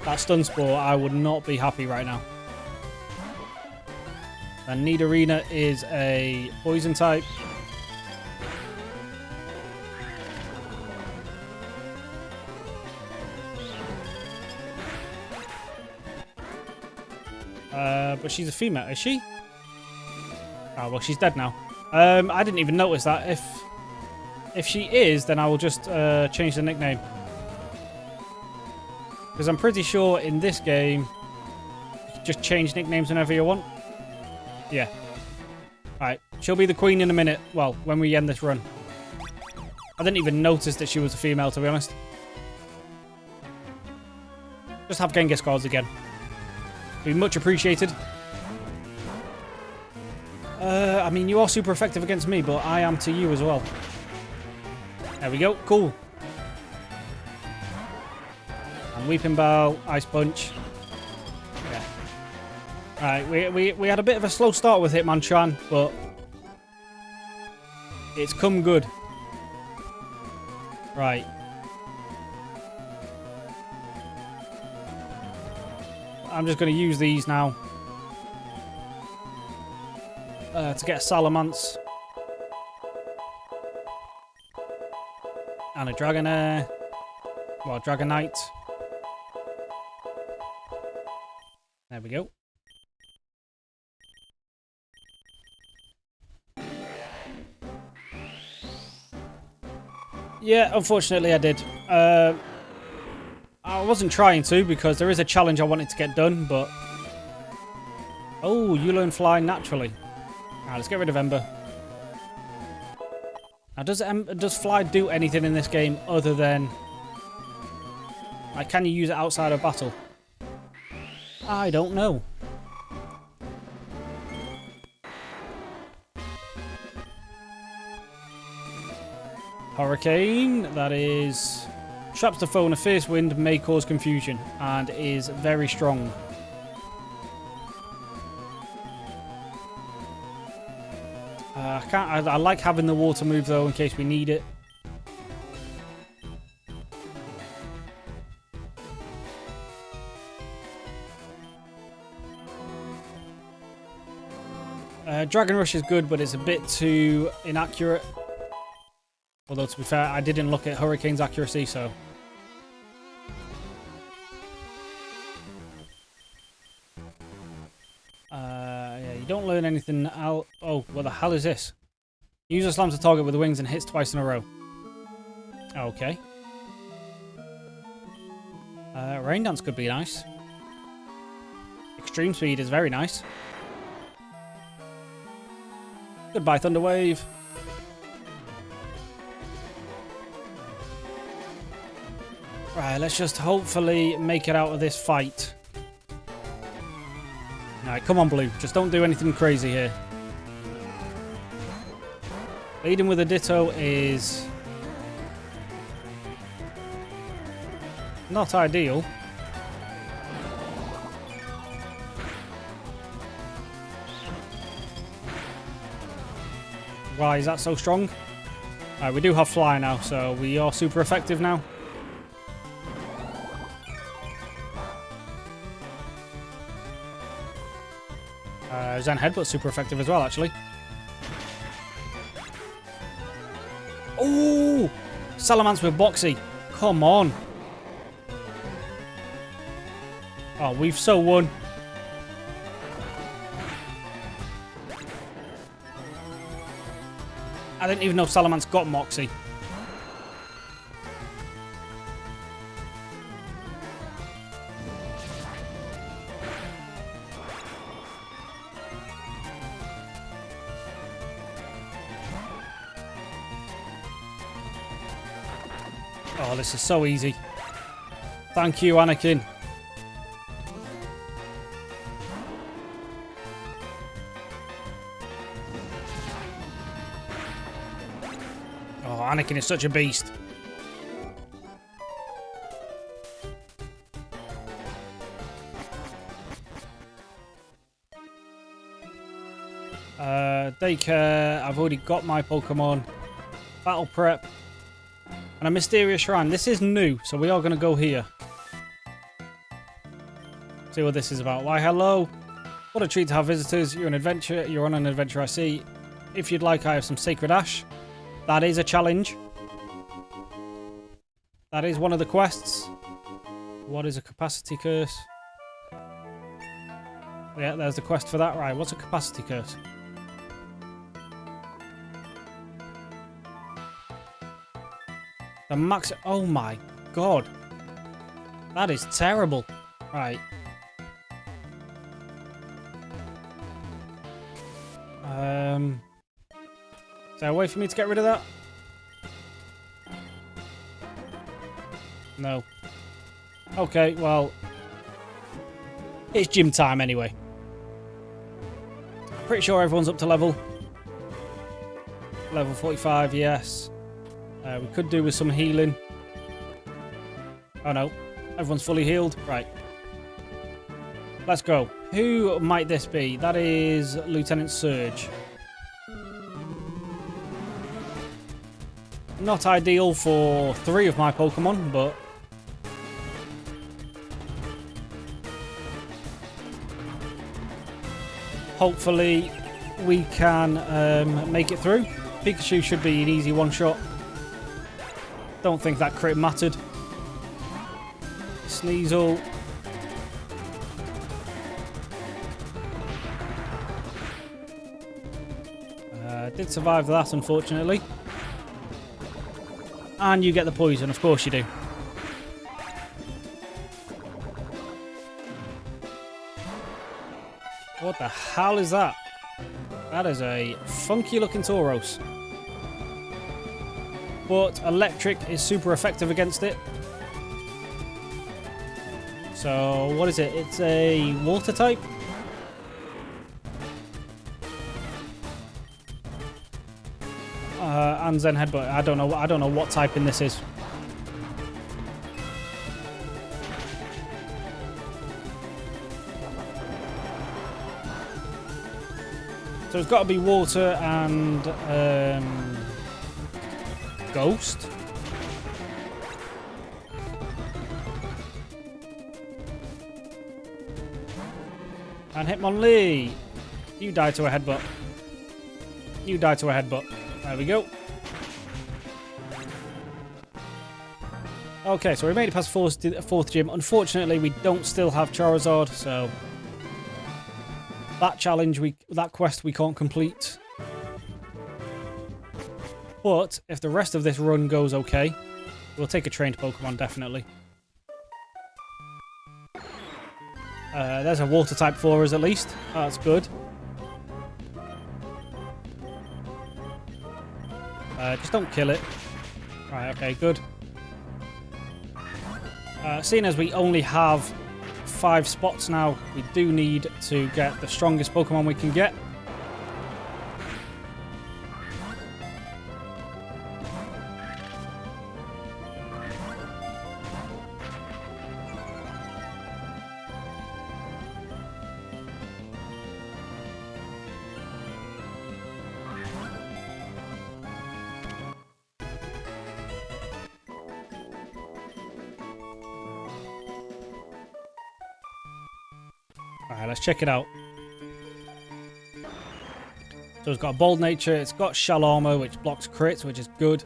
that stun spore, I would not be happy right now. And Nidorina is a poison type. But she's a female, is she? Oh, well, she's dead now. I didn't even notice that. If she is, then I will just change the nickname. Because I'm pretty sure in this game, you can just change nicknames whenever you want. Yeah. Alright, she'll be the queen in a minute. Well, when we end this run. I didn't even notice that she was a female, to be honest. Just have Genghis cards again. Be much appreciated. I mean, you are super effective against me, but I am to you as well. There we go. Cool. And Weeping Bow, Ice Punch. Yeah. Alright, we had a bit of a slow start with Hitmonchan, but it's come good. Right. I'm just going to use these now. To get a Salamence. And a Dragonair. Well, Dragonite. There we go. Yeah, unfortunately I did. I wasn't trying to because there is a challenge I wanted to get done, but... Oh, you learn flying naturally. Alright, let's get rid of Ember. Now, does Fly do anything in this game other than... Like, can you use it outside of battle? I don't know. Hurricane, that is... Traps the foe in a fierce wind, may cause confusion, and is very strong. I like having the water move though, in case we need it. Dragon Rush is good, but it's a bit too inaccurate. Although, to be fair, I didn't look at Hurricane's accuracy, so... yeah, you don't learn anything out... Oh, what the hell is this? User slams a target with the wings and hits twice in a row. Okay. Rain Dance could be nice. Extreme Speed is very nice. Goodbye, Thunder Wave. Right, let's just hopefully make it out of this fight. Alright, come on, Blue. Just don't do anything crazy here. Leading with a Ditto is... not ideal. Why is that so strong? Alright, we do have Fly now, so we are super effective now. Zen Headbutt's super effective as well, actually. Oh! Salamence with Boxy. Come on. Oh, we've so won. I didn't even know Salamence got Moxie. Oh, this is so easy. Thank you, Anakin. Oh, Anakin is such a beast. Daycare. I've already got my Pokemon. Battle Prep. And a Mysterious Shrine. This is new, so we are going to go here. See what this is about. Why, hello. What a treat to have visitors. You're on an adventure, I see. If you'd like, I have some Sacred Ash. That is a challenge. That is one of the quests. What is a Capacity Curse? Yeah, there's the quest for that. Right, what's a capacity curse? The max... Oh my god. That is terrible. Right. Is there a way for me to get rid of that? No. Okay, well... It's gym time anyway. Pretty sure everyone's up to level. Level 45, yes. We could do with some healing. Oh no. Everyone's fully healed. Right. Let's go. Who might this be? That is Lieutenant Surge. Not ideal for 3 of my Pokemon, but... hopefully we can make it through. Pikachu should be an easy one-shot. Don't think that crit mattered. Sneasel. Did survive that, unfortunately. And you get the poison, of course you do. What the hell is that? That is a funky looking Tauros. But electric is super effective against it. So what is it? It's a water type? And Zen Headbutt. I don't know what typing this is. So it's got to be water and ghost. And Hitmonlee. You die to a headbutt. You die to a headbutt. There we go. Okay, so we made it past fourth gym. Unfortunately, we don't still have Charizard, so that challenge, that quest we can't complete. But if the rest of this run goes okay, we'll take a trained Pokemon, definitely. There's a water type for us at least. That's good. Just don't kill it. Right, okay, good. Seeing as we only have 5 spots now, we do need to get the strongest Pokemon we can get. Alright, let's check it out. So it's got a bold nature, it's got shell armor, which blocks crits, which is good.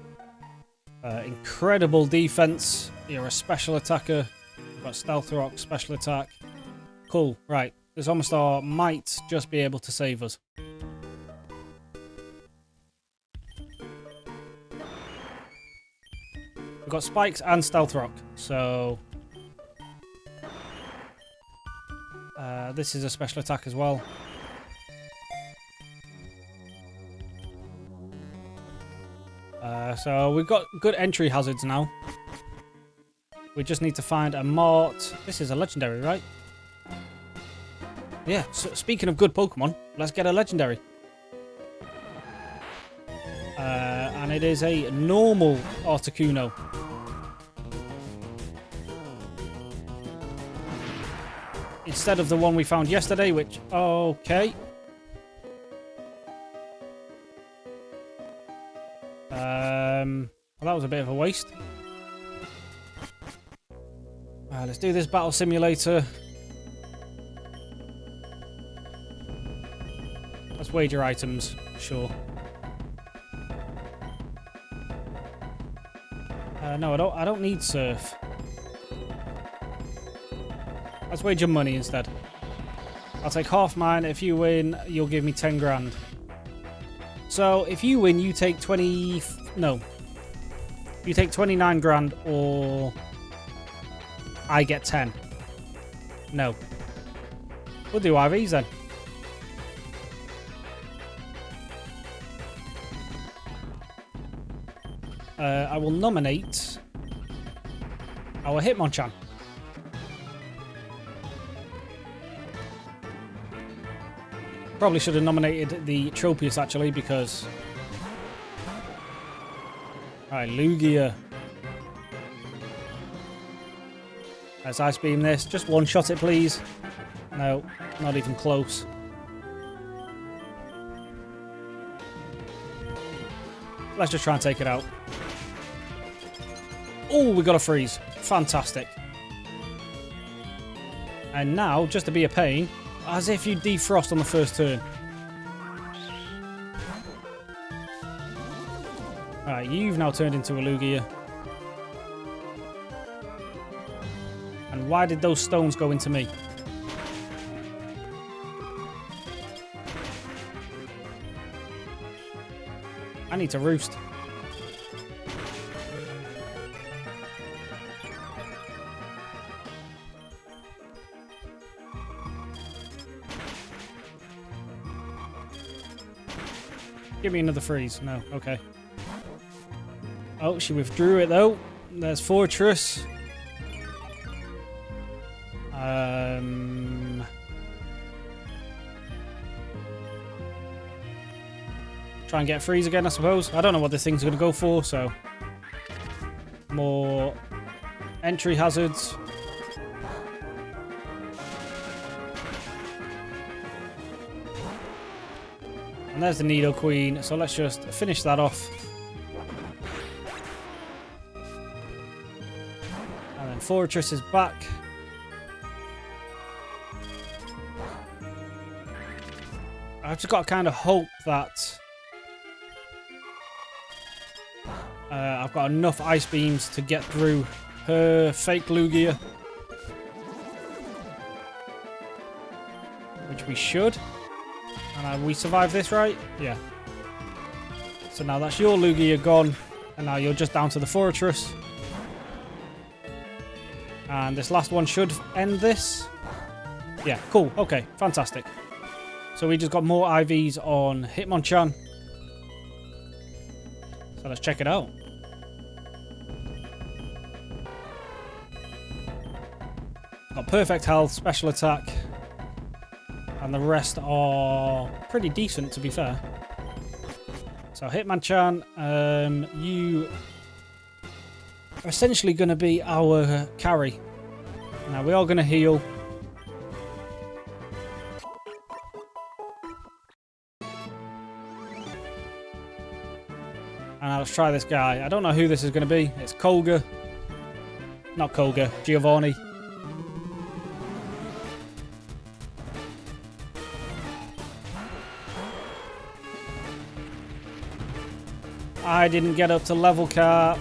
Incredible defense. You're a special attacker. You've got Stealth Rock, special attack. Cool, right. This Omastar might just be able to save us. We've got Spikes and Stealth Rock, so... this is a special attack as well. So we've got good entry hazards now. We just need to find a Mart. This is a legendary, right? Yeah, so speaking of good Pokemon, let's get a legendary. And it is a normal Articuno. Instead of the one we found yesterday, which... okay. Well, that was a bit of a waste. Let's do this battle simulator. Let's wager items, sure. No, I don't need surf. Let's wager money instead. I'll take half mine. If you win, you'll give me 10 grand. So if you win, you take 20... No. You take 29 grand or I get 10. No. We'll do IVs then. I will nominate our Hitmonchan. Probably should have nominated the Tropius actually because... Alright, Lugia. Let's Ice Beam this. Just one shot it, please. No, not even close. Let's just try and take it out. Oh, we got a freeze. Fantastic. And now, just to be a pain, as if you defrost on the first turn. Alright, you've now turned into a Lugia. And why did those stones go into me? I need to roost. Give me another freeze. No, okay. Oh, she withdrew it though. There's Fortress. Try and get freeze again, I suppose. I don't know what this thing's going to go for, so... More entry hazards. And there's the Nido Queen, so let's just finish that off. And then Fortress is back. I've just got to kind of hope that I've got enough Ice Beams to get through her fake Lugia. Which we should. And we survived this, right? Yeah. So now that's your Lugia gone. And now you're just down to the Fortress. And this last one should end this. Yeah, cool. Okay, fantastic. So we just got more IVs on Hitmonchan. So let's check it out. Got perfect health, special attack. And the rest are pretty decent, to be fair. So Hitmonchan, you are essentially going to be our carry. Now we are going to heal. And now let's try this guy. I don't know who this is going to be. It's Kolga. Not Kolga, Giovanni. I didn't get up to level cap.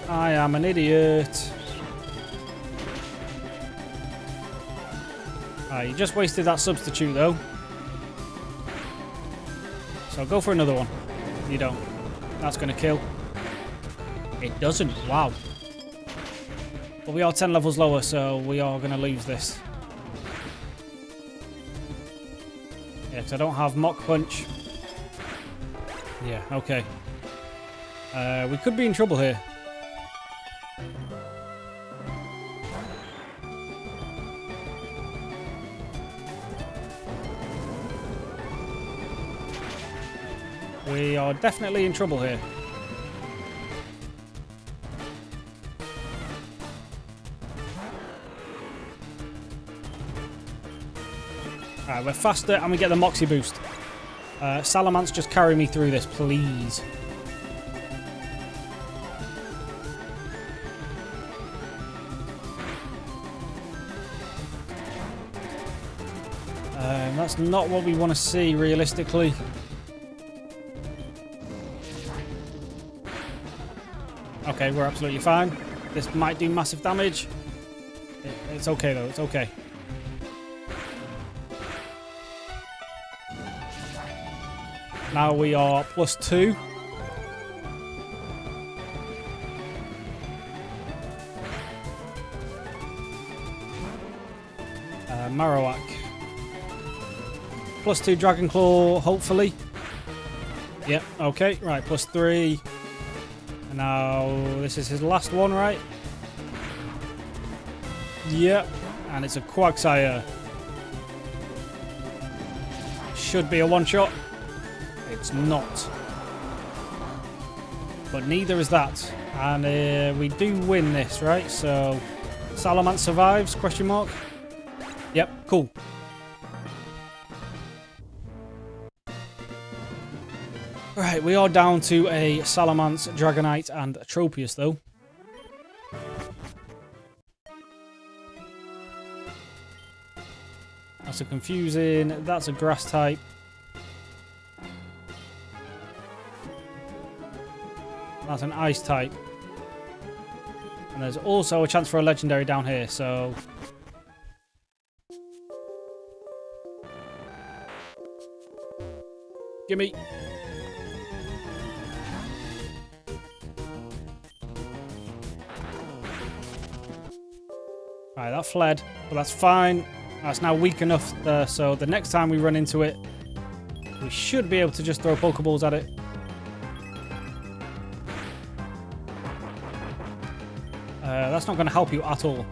I am an idiot. You just wasted that substitute though. So go for another one. You don't. That's going to kill. It doesn't. Wow. But we are 10 levels lower, so we are going to lose this. Yeah, because I don't have Mock Punch. Yeah, okay. We could be in trouble here. We are definitely in trouble here. Alright, we're faster and we get the Moxie boost. Salamence, just carry me through this, please. That's not what we want to see, realistically. Okay, we're absolutely fine. This might do massive damage. It's okay, though. It's okay. Now we are +2. Marowak. +2 Dragon Claw, hopefully. Yep, okay, right, +3. And now this is his last one, right? Yep, and it's a Quagsire. Should be a one-shot. It's not. But neither is that. And we do win this, right? So, Salamence survives, question mark. Yep, cool. Right, we are down to a Salamence, Dragonite, and a Tropius, though. That's a confusing. That's a grass type. That's an ice type. And there's also a chance for a legendary down here, so... Gimme. Right, that fled, but that's fine. That's now weak enough, so the next time we run into it, we should be able to just throw Pokeballs at it. That's not going to help you at all.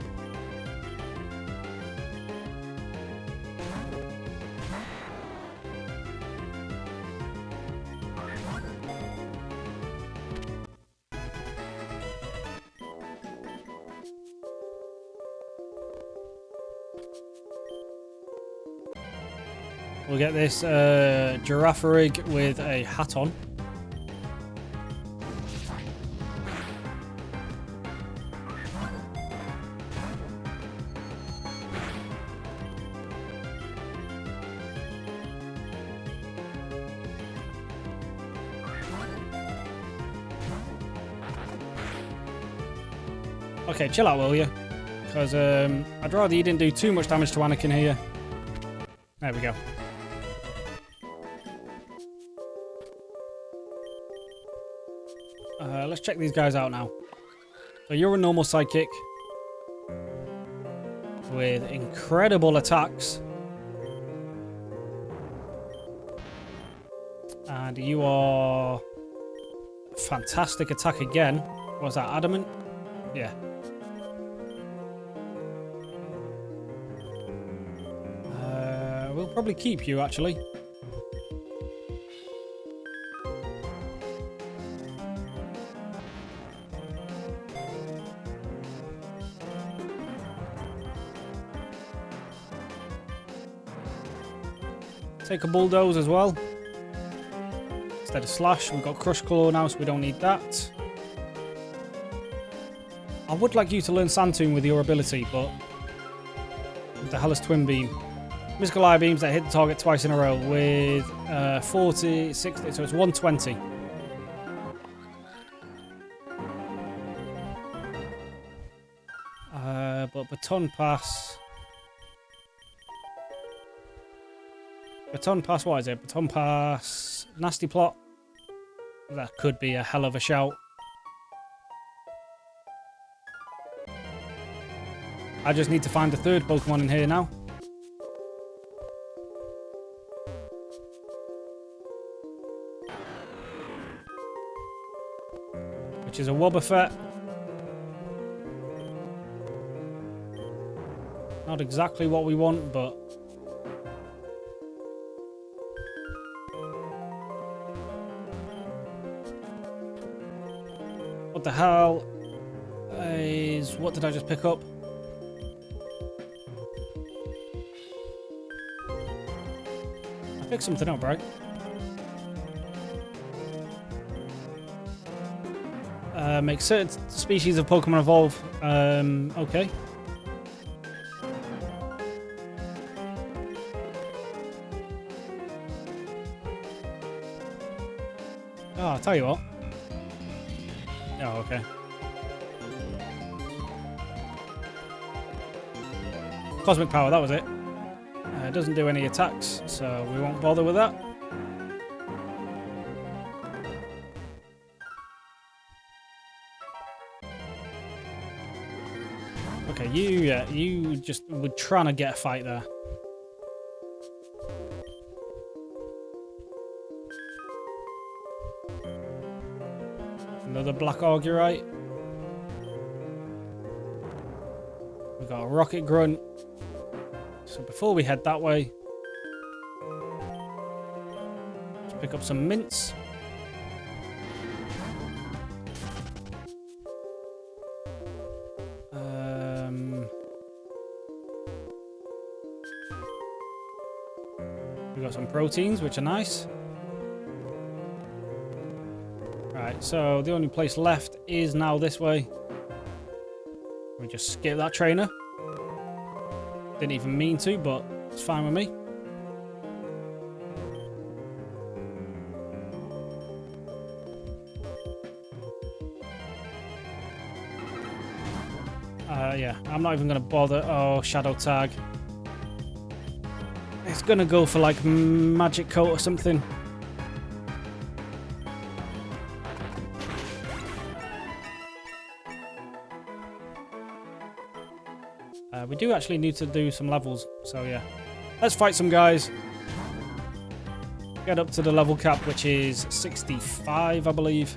We'll get this Girafarig with a hat on. Okay, chill out, will you? Because I'd rather you didn't do too much damage to Anakin here. There we go. Let's check these guys out now. So you're a normal sidekick with incredible attacks. And you are fantastic attack again. What was that, adamant? Yeah. We'll probably keep you, actually. Take a Bulldoze as well. Instead of Slash, we've got Crush Claw now, so we don't need that. I would like you to learn Sand Tomb with your ability, but... What the hell is Twin Beam? Mystical Eye Beams that hit the target twice in a row with 40, 60, so it's 120. But Baton Pass... Baton Pass, what is it? Baton Pass, Nasty Plot. That could be a hell of a shout. I just need to find the third Pokemon in here now. Which is a Wobbuffet. Not exactly what we want, but... What the hell is... What did I just pick up? I picked something up, right? Make certain species of Pokemon evolve. Okay. Oh, I'll tell you what. Oh, okay. Cosmic Power, that was it. It doesn't do any attacks, so we won't bother with that. Okay, you just were trying to get a fight there. Another black augurite. We've got a rocket grunt. So before we head that way, let's pick up some mints. We've got some proteins, which are nice. Right, so the only place left is now this way. We just skip that trainer. Didn't even mean to, but it's fine with me. Yeah, I'm not even going to bother. Oh, shadow tag. It's going to go for like magic coat or something. We do actually need to do some levels, so yeah. Let's fight some guys. Get up to the level cap, which is 65, I believe.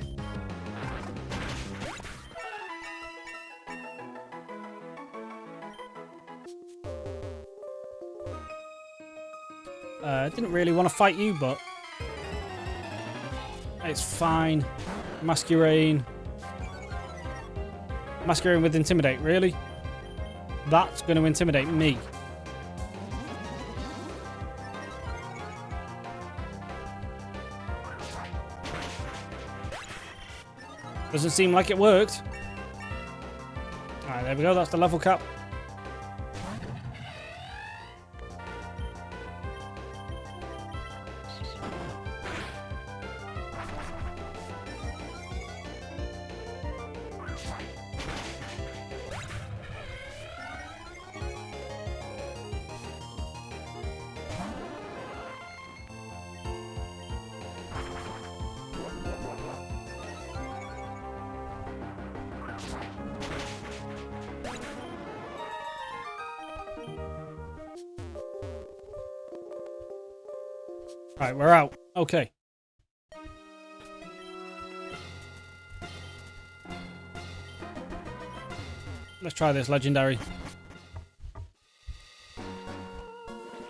I didn't really want to fight you, but it's fine. Masquerade. Masquerade with Intimidate, really? That's going to intimidate me. Doesn't seem like it worked. Alright, there we go. That's the level cap. Right, we're out. Okay. Let's try this legendary.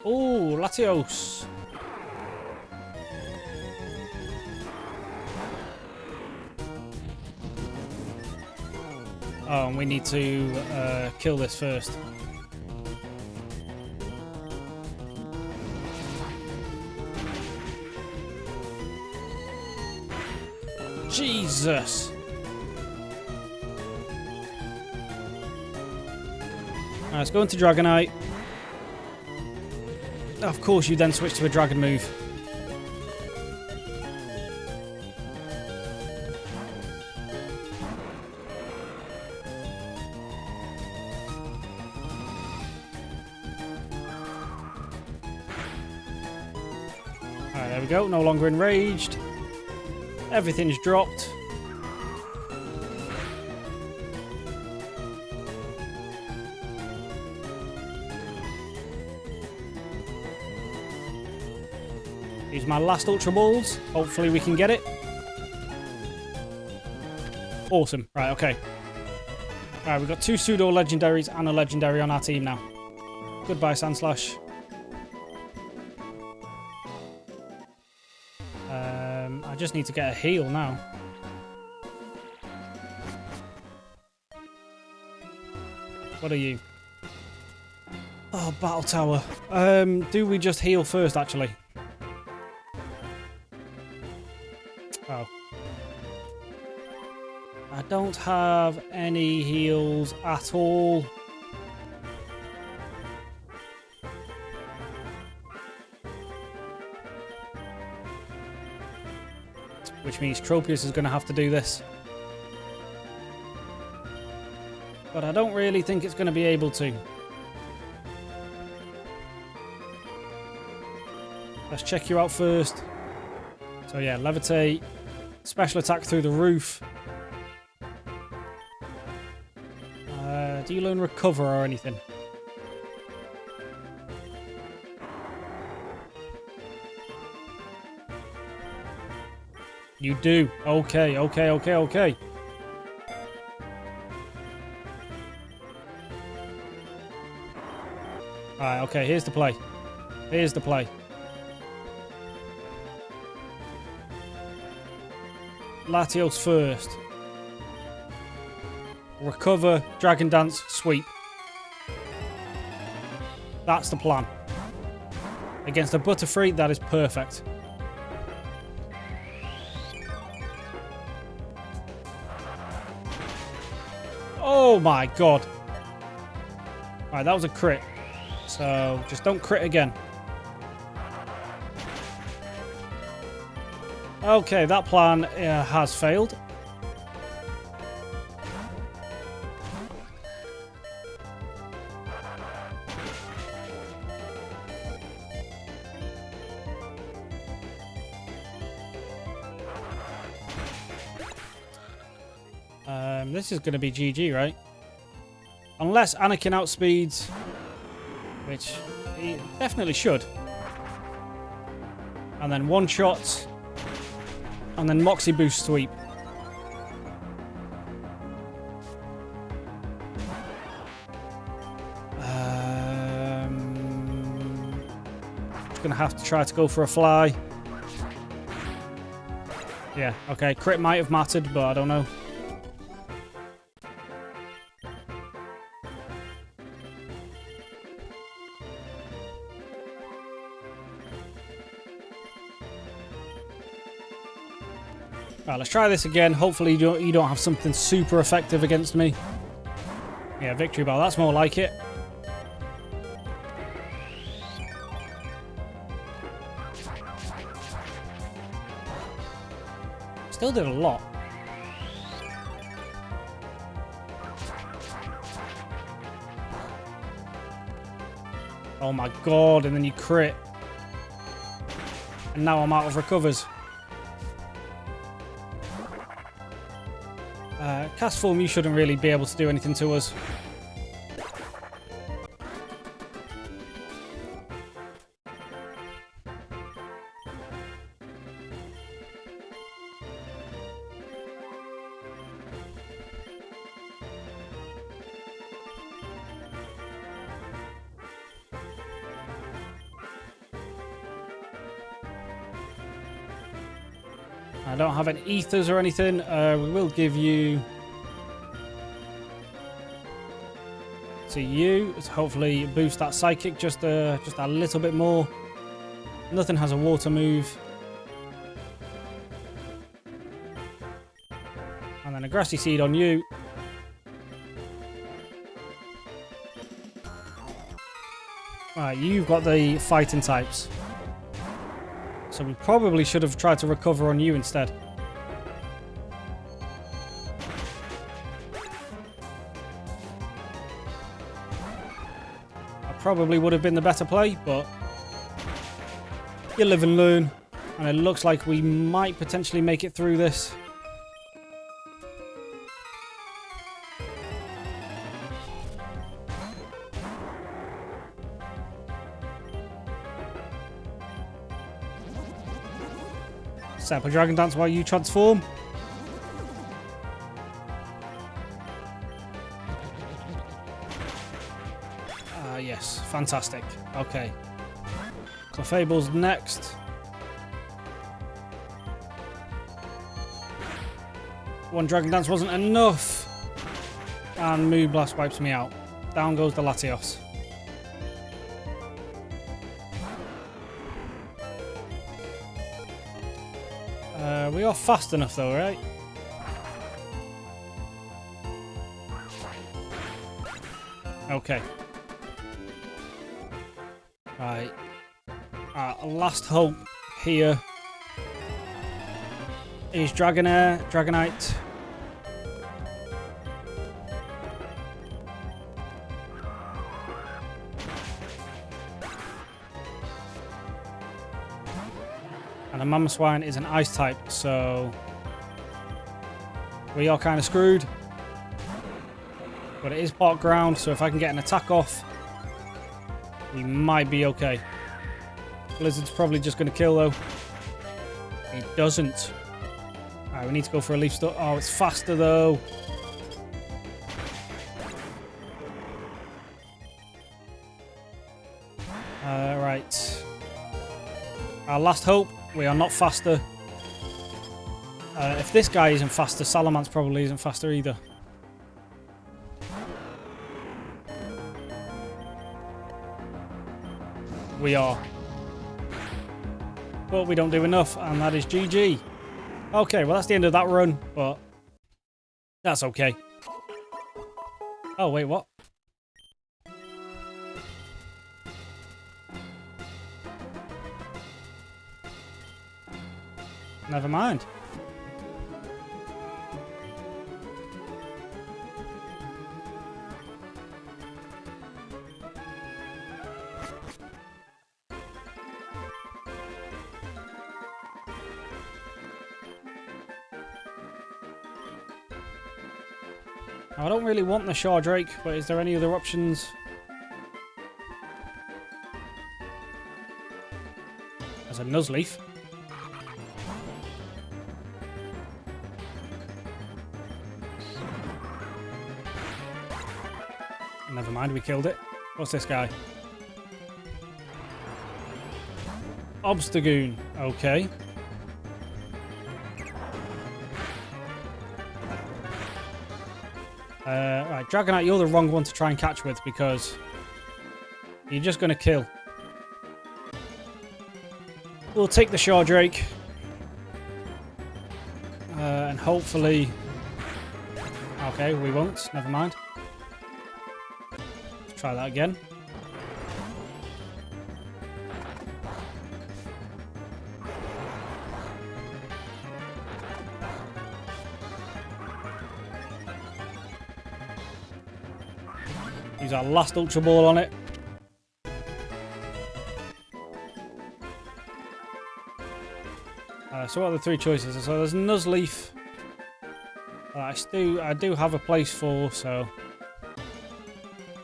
Oh, Latios. Oh, and we need to kill this first. Jesus. Alright, let's go into Dragonite. Of course, you then switch to a dragon move. Alright, there we go. No longer enraged. Everything's dropped. Use my last Ultra Balls. Hopefully we can get it. Awesome. Right, okay. Alright, we've got 2 pseudo legendaries and a legendary on our team now. Goodbye, Sandslash. I just need to get a heal now. What are you? Oh, Battle Tower. Do we just heal first, actually? Oh. I don't have any heals at all. Which means Tropius is going to have to do this. But I don't really think it's going to be able to. Let's check you out first. So yeah, Levitate. Special attack through the roof. Do you learn recover or anything? You do. Okay, okay, okay, okay. Alright, okay, here's the play. Here's the play. Latios first. Recover, Dragon Dance, sweep. That's the plan. Against a Butterfree, that is perfect. Oh my god. Alright, that was a crit. So, just don't crit again. Okay, that plan has failed. This is going to be GG, right? Unless Anakin outspeeds, which he definitely should. And then one shot. And then Moxie boost sweep. Just going to have to try to go for a fly. Yeah, okay. Crit might have mattered, but I don't know. Right, let's try this again. Hopefully you don't have something super effective against me. Yeah, victory bell. That's more like it. Still did a lot. Oh my god, and then you crit. And now I'm out of recovers. Cast form, you shouldn't really be able to do anything to us. I don't have any ethers or anything. We will give you to you to hopefully boost that psychic just a little bit more. Nothing has a water move. And then a grassy seed on you. Right, you've got the fighting types. So we probably should have tried to recover on you instead. That probably would have been the better play, but you live and learn. And it looks like we might potentially make it through this. Set up a Dragon Dance while you transform. Yes, fantastic. Okay. Clefable's next. One Dragon Dance wasn't enough. And Moon Blast wipes me out. Down goes the Latios. We are fast enough though, right? Okay. Right. Last hope here is Dragonair, Dragonite. And a Mamoswine is an ice type, so we are kind of screwed. But it is park ground, so if I can get an attack off, we might be okay. Blizzard's probably just going to kill, though. He doesn't. Alright, we need to go for a leaf stuff. Oh, it's faster, though. Right. Our last hope. We are not faster. If this guy isn't faster, Salamance probably isn't faster either. We are. But we don't do enough, and that is GG. Okay, well, that's the end of that run, but that's okay. Oh, wait, what? Never mind. I don't really want the Shardrake, but is there any other options? There's a Nuzleaf. Never mind, we killed it. What's this guy? Obstagoon. Okay. Right, Dragonite, you're the wrong one to try and catch with because you're just going to kill. We'll take the Shardrake. And hopefully... Okay, we won't. Never mind. Let's try that again. Use our last Ultra Ball on it. So what are the three choices? So there's Nuzleaf. I do have a place for, so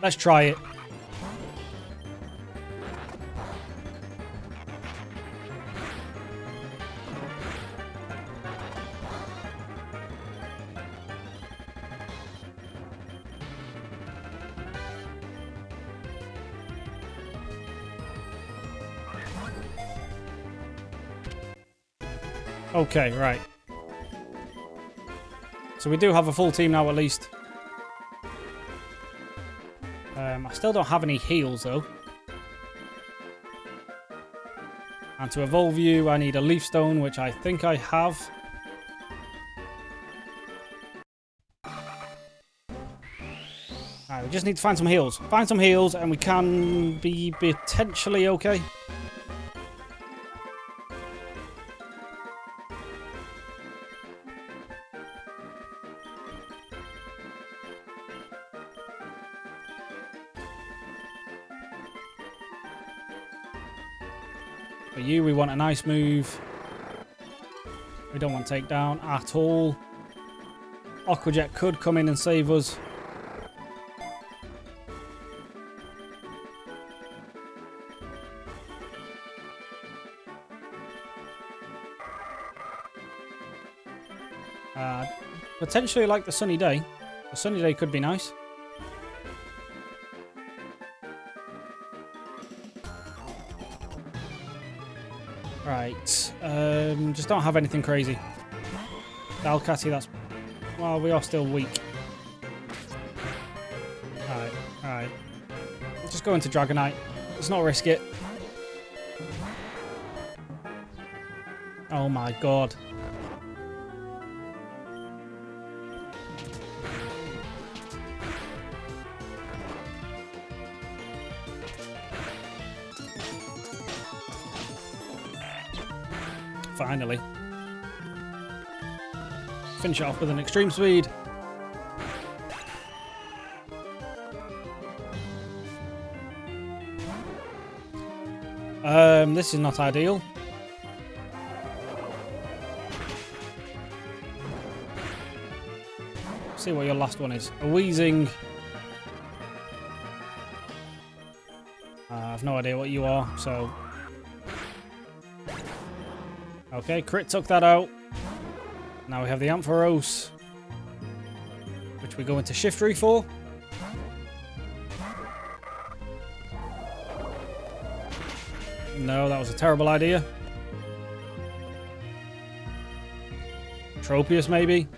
let's try it. Okay, right. So we do have a full team now, at least. I still don't have any heals, though. And to evolve you, I need a Leaf Stone, which I think I have. Alright, we just need to find some heals. Find some heals, and we can be potentially okay. For you, we want a nice move. We don't want takedown at all. Aqua Jet could come in and save us. Potentially like the Sunny Day. The Sunny Day could be nice. Right, just don't have anything crazy. Dalcatty, that's... Well, we are still weak. Alright. Just go into Dragonite. Let's not risk it. Oh my god. Finally. Finish it off with an extreme speed. This is not ideal. See what your last one is. A Weezing. I have no idea what you are, so... Okay, crit took that out. Now we have the Ampharos, which we go into Shiftry for. No, that was a terrible idea. Tropius, maybe?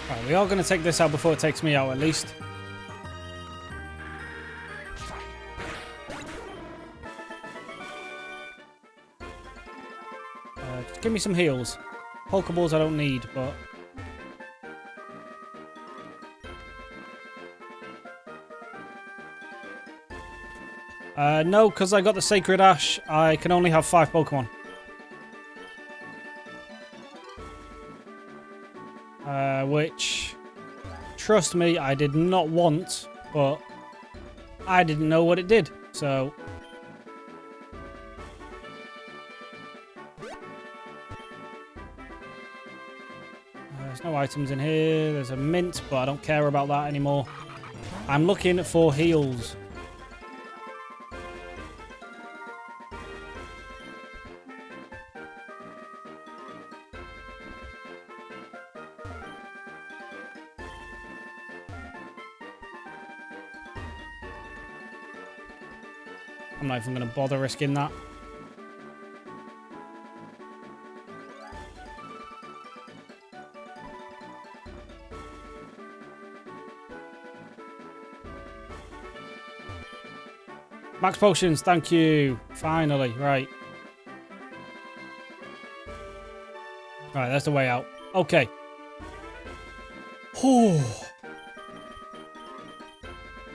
Right, we are going to take this out before it takes me out, at least. Just give me some heals. Pokeballs I don't need, but... no, because I got the Sacred Ash, I can only have 5 Pokemon. Which, trust me, I did not want, but I didn't know what it did, so... There's no items in here, there's a mint, but I don't care about that anymore. I'm looking for heals. I'm not even going to bother risking that. Max potions, thank you. Finally, right. Right, that's the way out. Okay. Whew.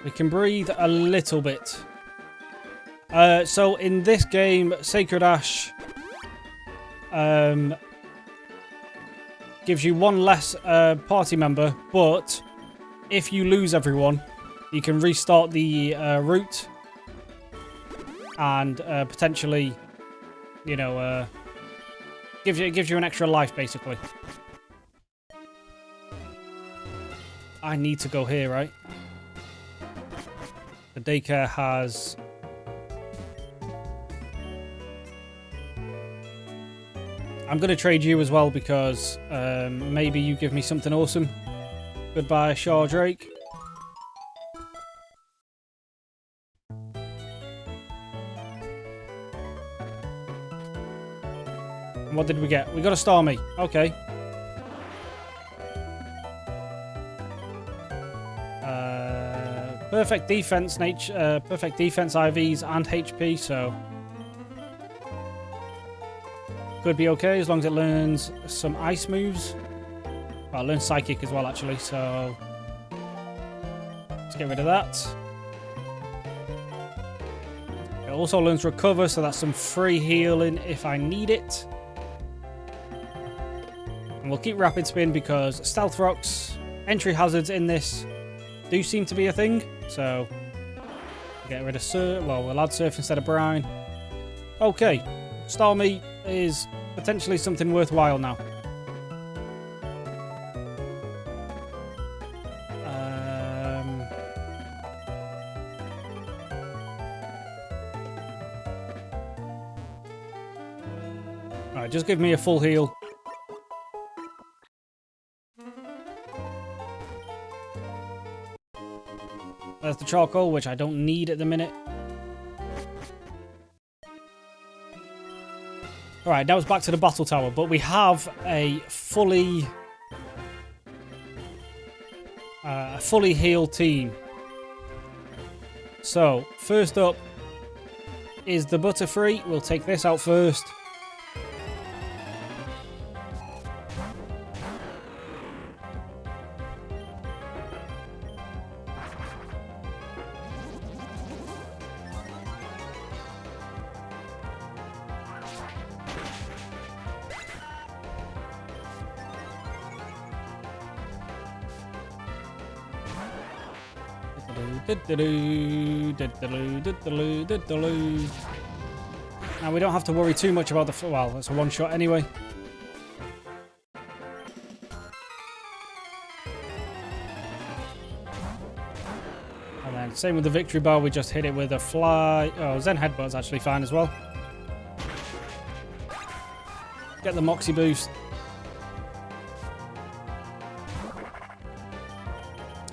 We can breathe a little bit. So in this game, Sacred Ash gives you one less party member, but if you lose everyone, you can restart the route and potentially, you know, gives you an extra life basically. I need to go here, right? The daycare has. I'm going to trade you as well because maybe you give me something awesome. Goodbye, Shaw Drake. And what did we get? We got a Starmie. Okay. Perfect defense, perfect defense IVs and HP, so could be okay as long as it learns some ice moves. Well, it learns psychic as well, actually, so let's get rid of that. It also learns recover, so that's some free healing if I need it. And we'll keep rapid spin because stealth rocks, entry hazards in this do seem to be a thing. So get rid of Surf. Well, we'll add Surf instead of Brine. Okay, Starmie is potentially something worthwhile now. Alright, just give me a full heal. There's the charcoal, which I don't need at the minute. Alright, now it's back to the battle tower, but we have a fully healed team. So, first up is the Butterfree. We'll take this out first. Now we don't have to worry too much about the... Well, it's a one-shot anyway. And then same with the victory bar, we just hit it with a fly. Oh, Zen headbutt's actually fine as well. Get the Moxie boost.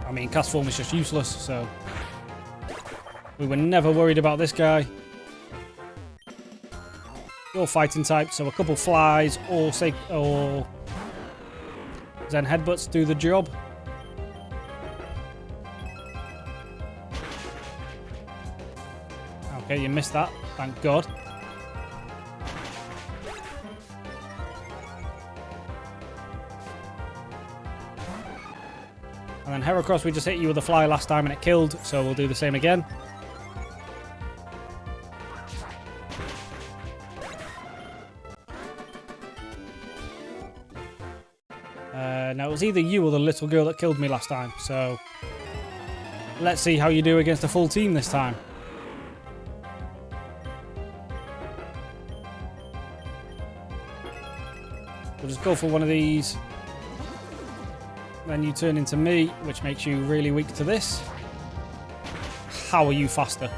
I mean, cast form is just useless, so we were never worried about this guy. You're fighting type, so a couple flies or Zen headbutts do the job. Okay, you missed that. Thank God. And then Heracross, we just hit you with a fly last time and it killed, so we'll do the same again. Now, it was either you or the little girl that killed me last time, so let's see how you do against a full team this time. We'll just go for one of these. Then you turn into me, which makes you really weak to this. How are you faster?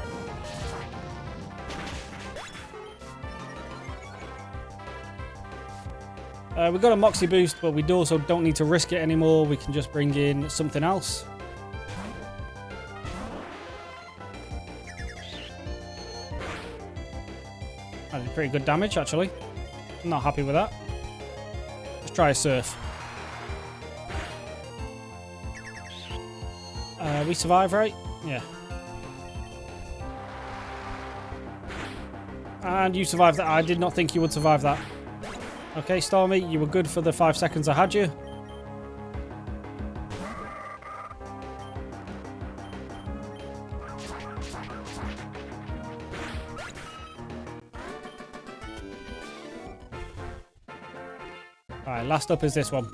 We've got a Moxie boost, but we also don't need to risk it anymore. We can just bring in something else. That did pretty good damage, actually. I'm not happy with that. Let's try a Surf. We survive, right? Yeah. And you survived that. I did not think you would survive that. Okay, Stormy, you were good for the 5 seconds I had you. Alright, last up is this one.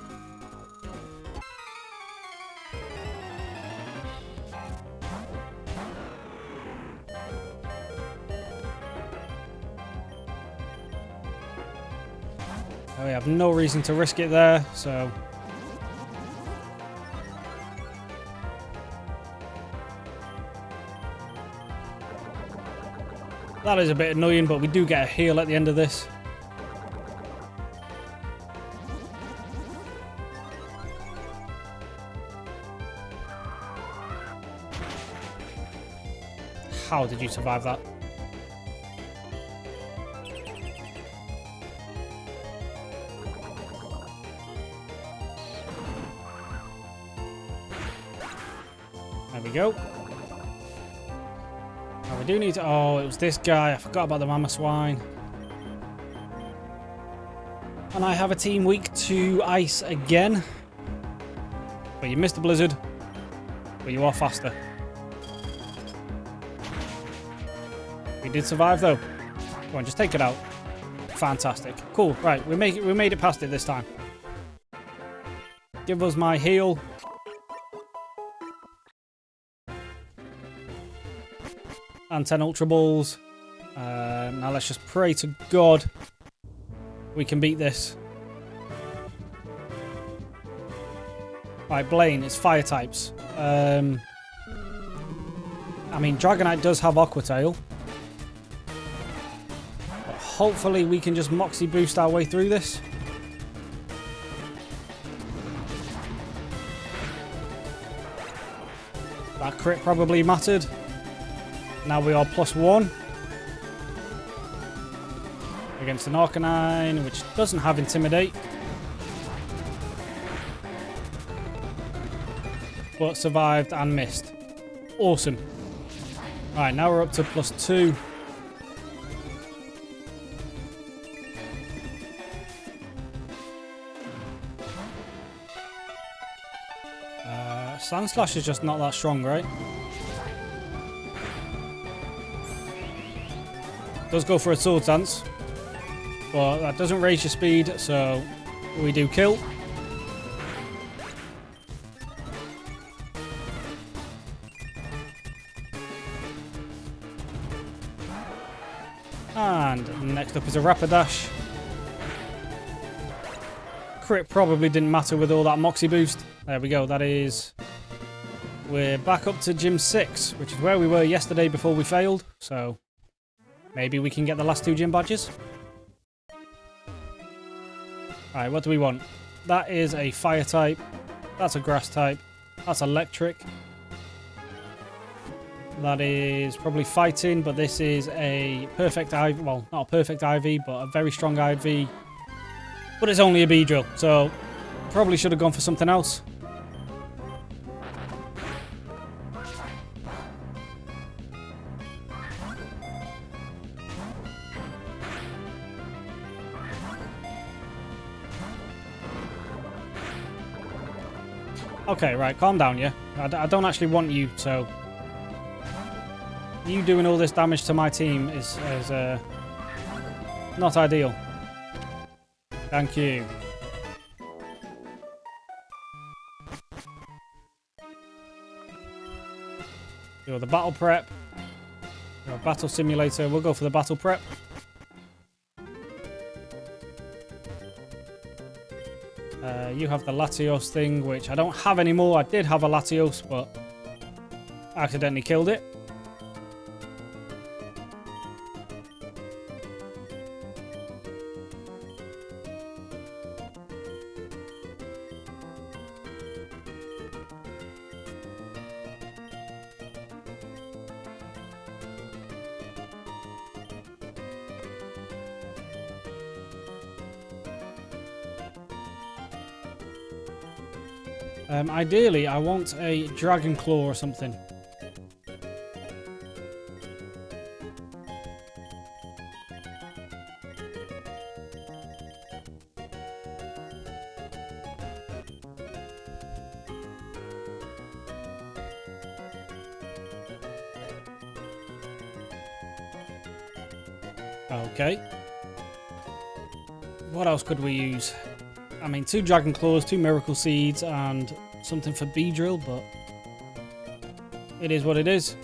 We have no reason to risk it there, so... That is a bit annoying, but we do get a heal at the end of this. How did you survive that? There we go. Now we do need to... Oh, it was this guy. I forgot about the Mama Swine. And I have a team weak to ice again. But you missed the blizzard. But you are faster. We did survive though. Go on, just take it out. Fantastic. Cool. Right, we made it past it this time. Give us my heal. And 10 Ultra Balls. Now let's just pray to God we can beat this. Right, Blaine, it's fire types. I mean, Dragonite does have Aqua Tail. But hopefully we can just Moxie boost our way through this. That crit probably mattered. Now we are +1 against an Arcanine, which doesn't have Intimidate, but survived and missed. Awesome. Alright, now we're up to +2. Sand Slash is just not that strong, right? Does go for a Sword Dance, but that doesn't raise your speed, so we do kill. And next up is a Rapidash. Crit probably didn't matter with all that Moxie boost. There we go, that is... We're back up to Gym 6, which is where we were yesterday before we failed. So, maybe we can get the last 2 gym badges. Alright, what do we want? That is a fire type. That's a grass type. That's electric. That is probably fighting, but this is a perfect IV. Well, not a perfect IV, but a very strong IV. But it's only a Beedrill, so probably should have gone for something else. Okay, right, calm down, yeah? I don't actually want you, so... You doing all this damage to my team is not ideal. Thank you. You're the battle prep. You're a battle simulator. We'll go for the battle prep. You have the Latios thing, which I don't have anymore. I did have a Latios, but I accidentally killed it. Ideally, I want a Dragon Claw or something. Okay. What else could we use? I mean, 2 Dragon Claws, 2 Miracle Seeds, and something for Beedrill, but it is what it is.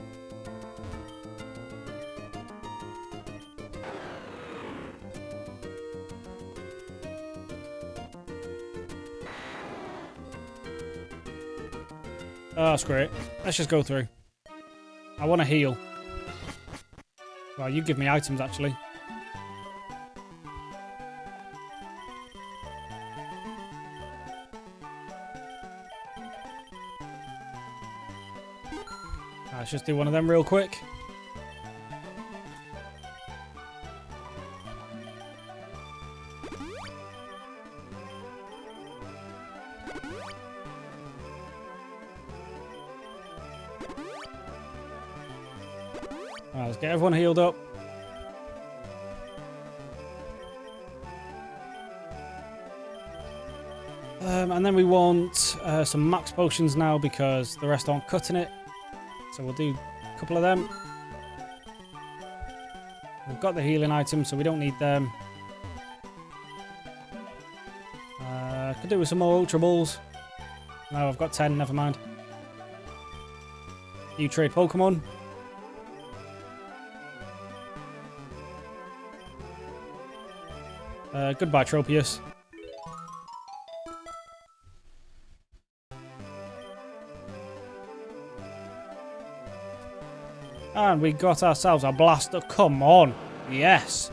Oh, screw it. Let's just go through. I want to heal. Well, you give me items, actually. Let's just do one of them real quick. Alright, let's get everyone healed up. And then we want some max potions now because the rest aren't cutting it. So we'll do a couple of them. We've got the healing items, so we don't need them. Could do with some more Ultra Balls. No, I've got 10, never mind. You trade Pokemon. Goodbye, Tropius. And we got ourselves a Blaster. Come on. Yes.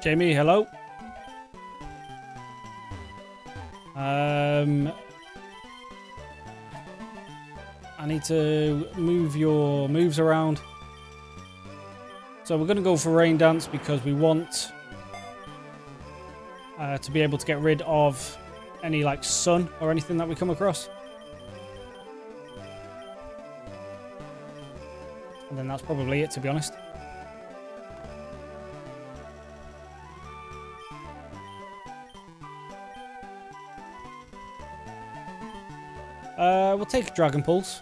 Jamie, hello. I need to move your moves around. So we're going to go for Rain Dance because we want to be able to get rid of any like sun or anything that we come across. And then that's probably it, to be honest. We'll take Dragon Pulse.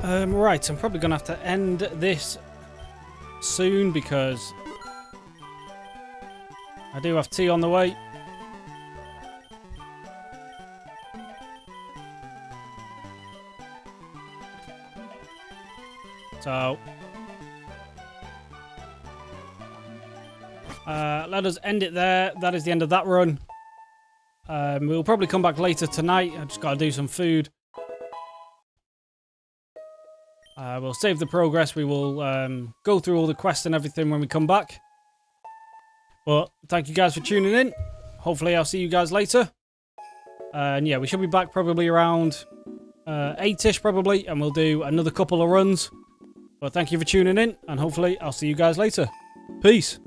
Right, I'm probably going to have to end this soon because I do have tea on the way. So, let us end it there. That is the end of that run. We'll probably come back later tonight. I just got to do some food. We'll save the progress. We will go through all the quests and everything when we come back. But thank you guys for tuning in. Hopefully I'll see you guys later. And yeah, we should be back probably around 8-ish probably. And we'll do another couple of runs. But thank you for tuning in. And hopefully I'll see you guys later. Peace.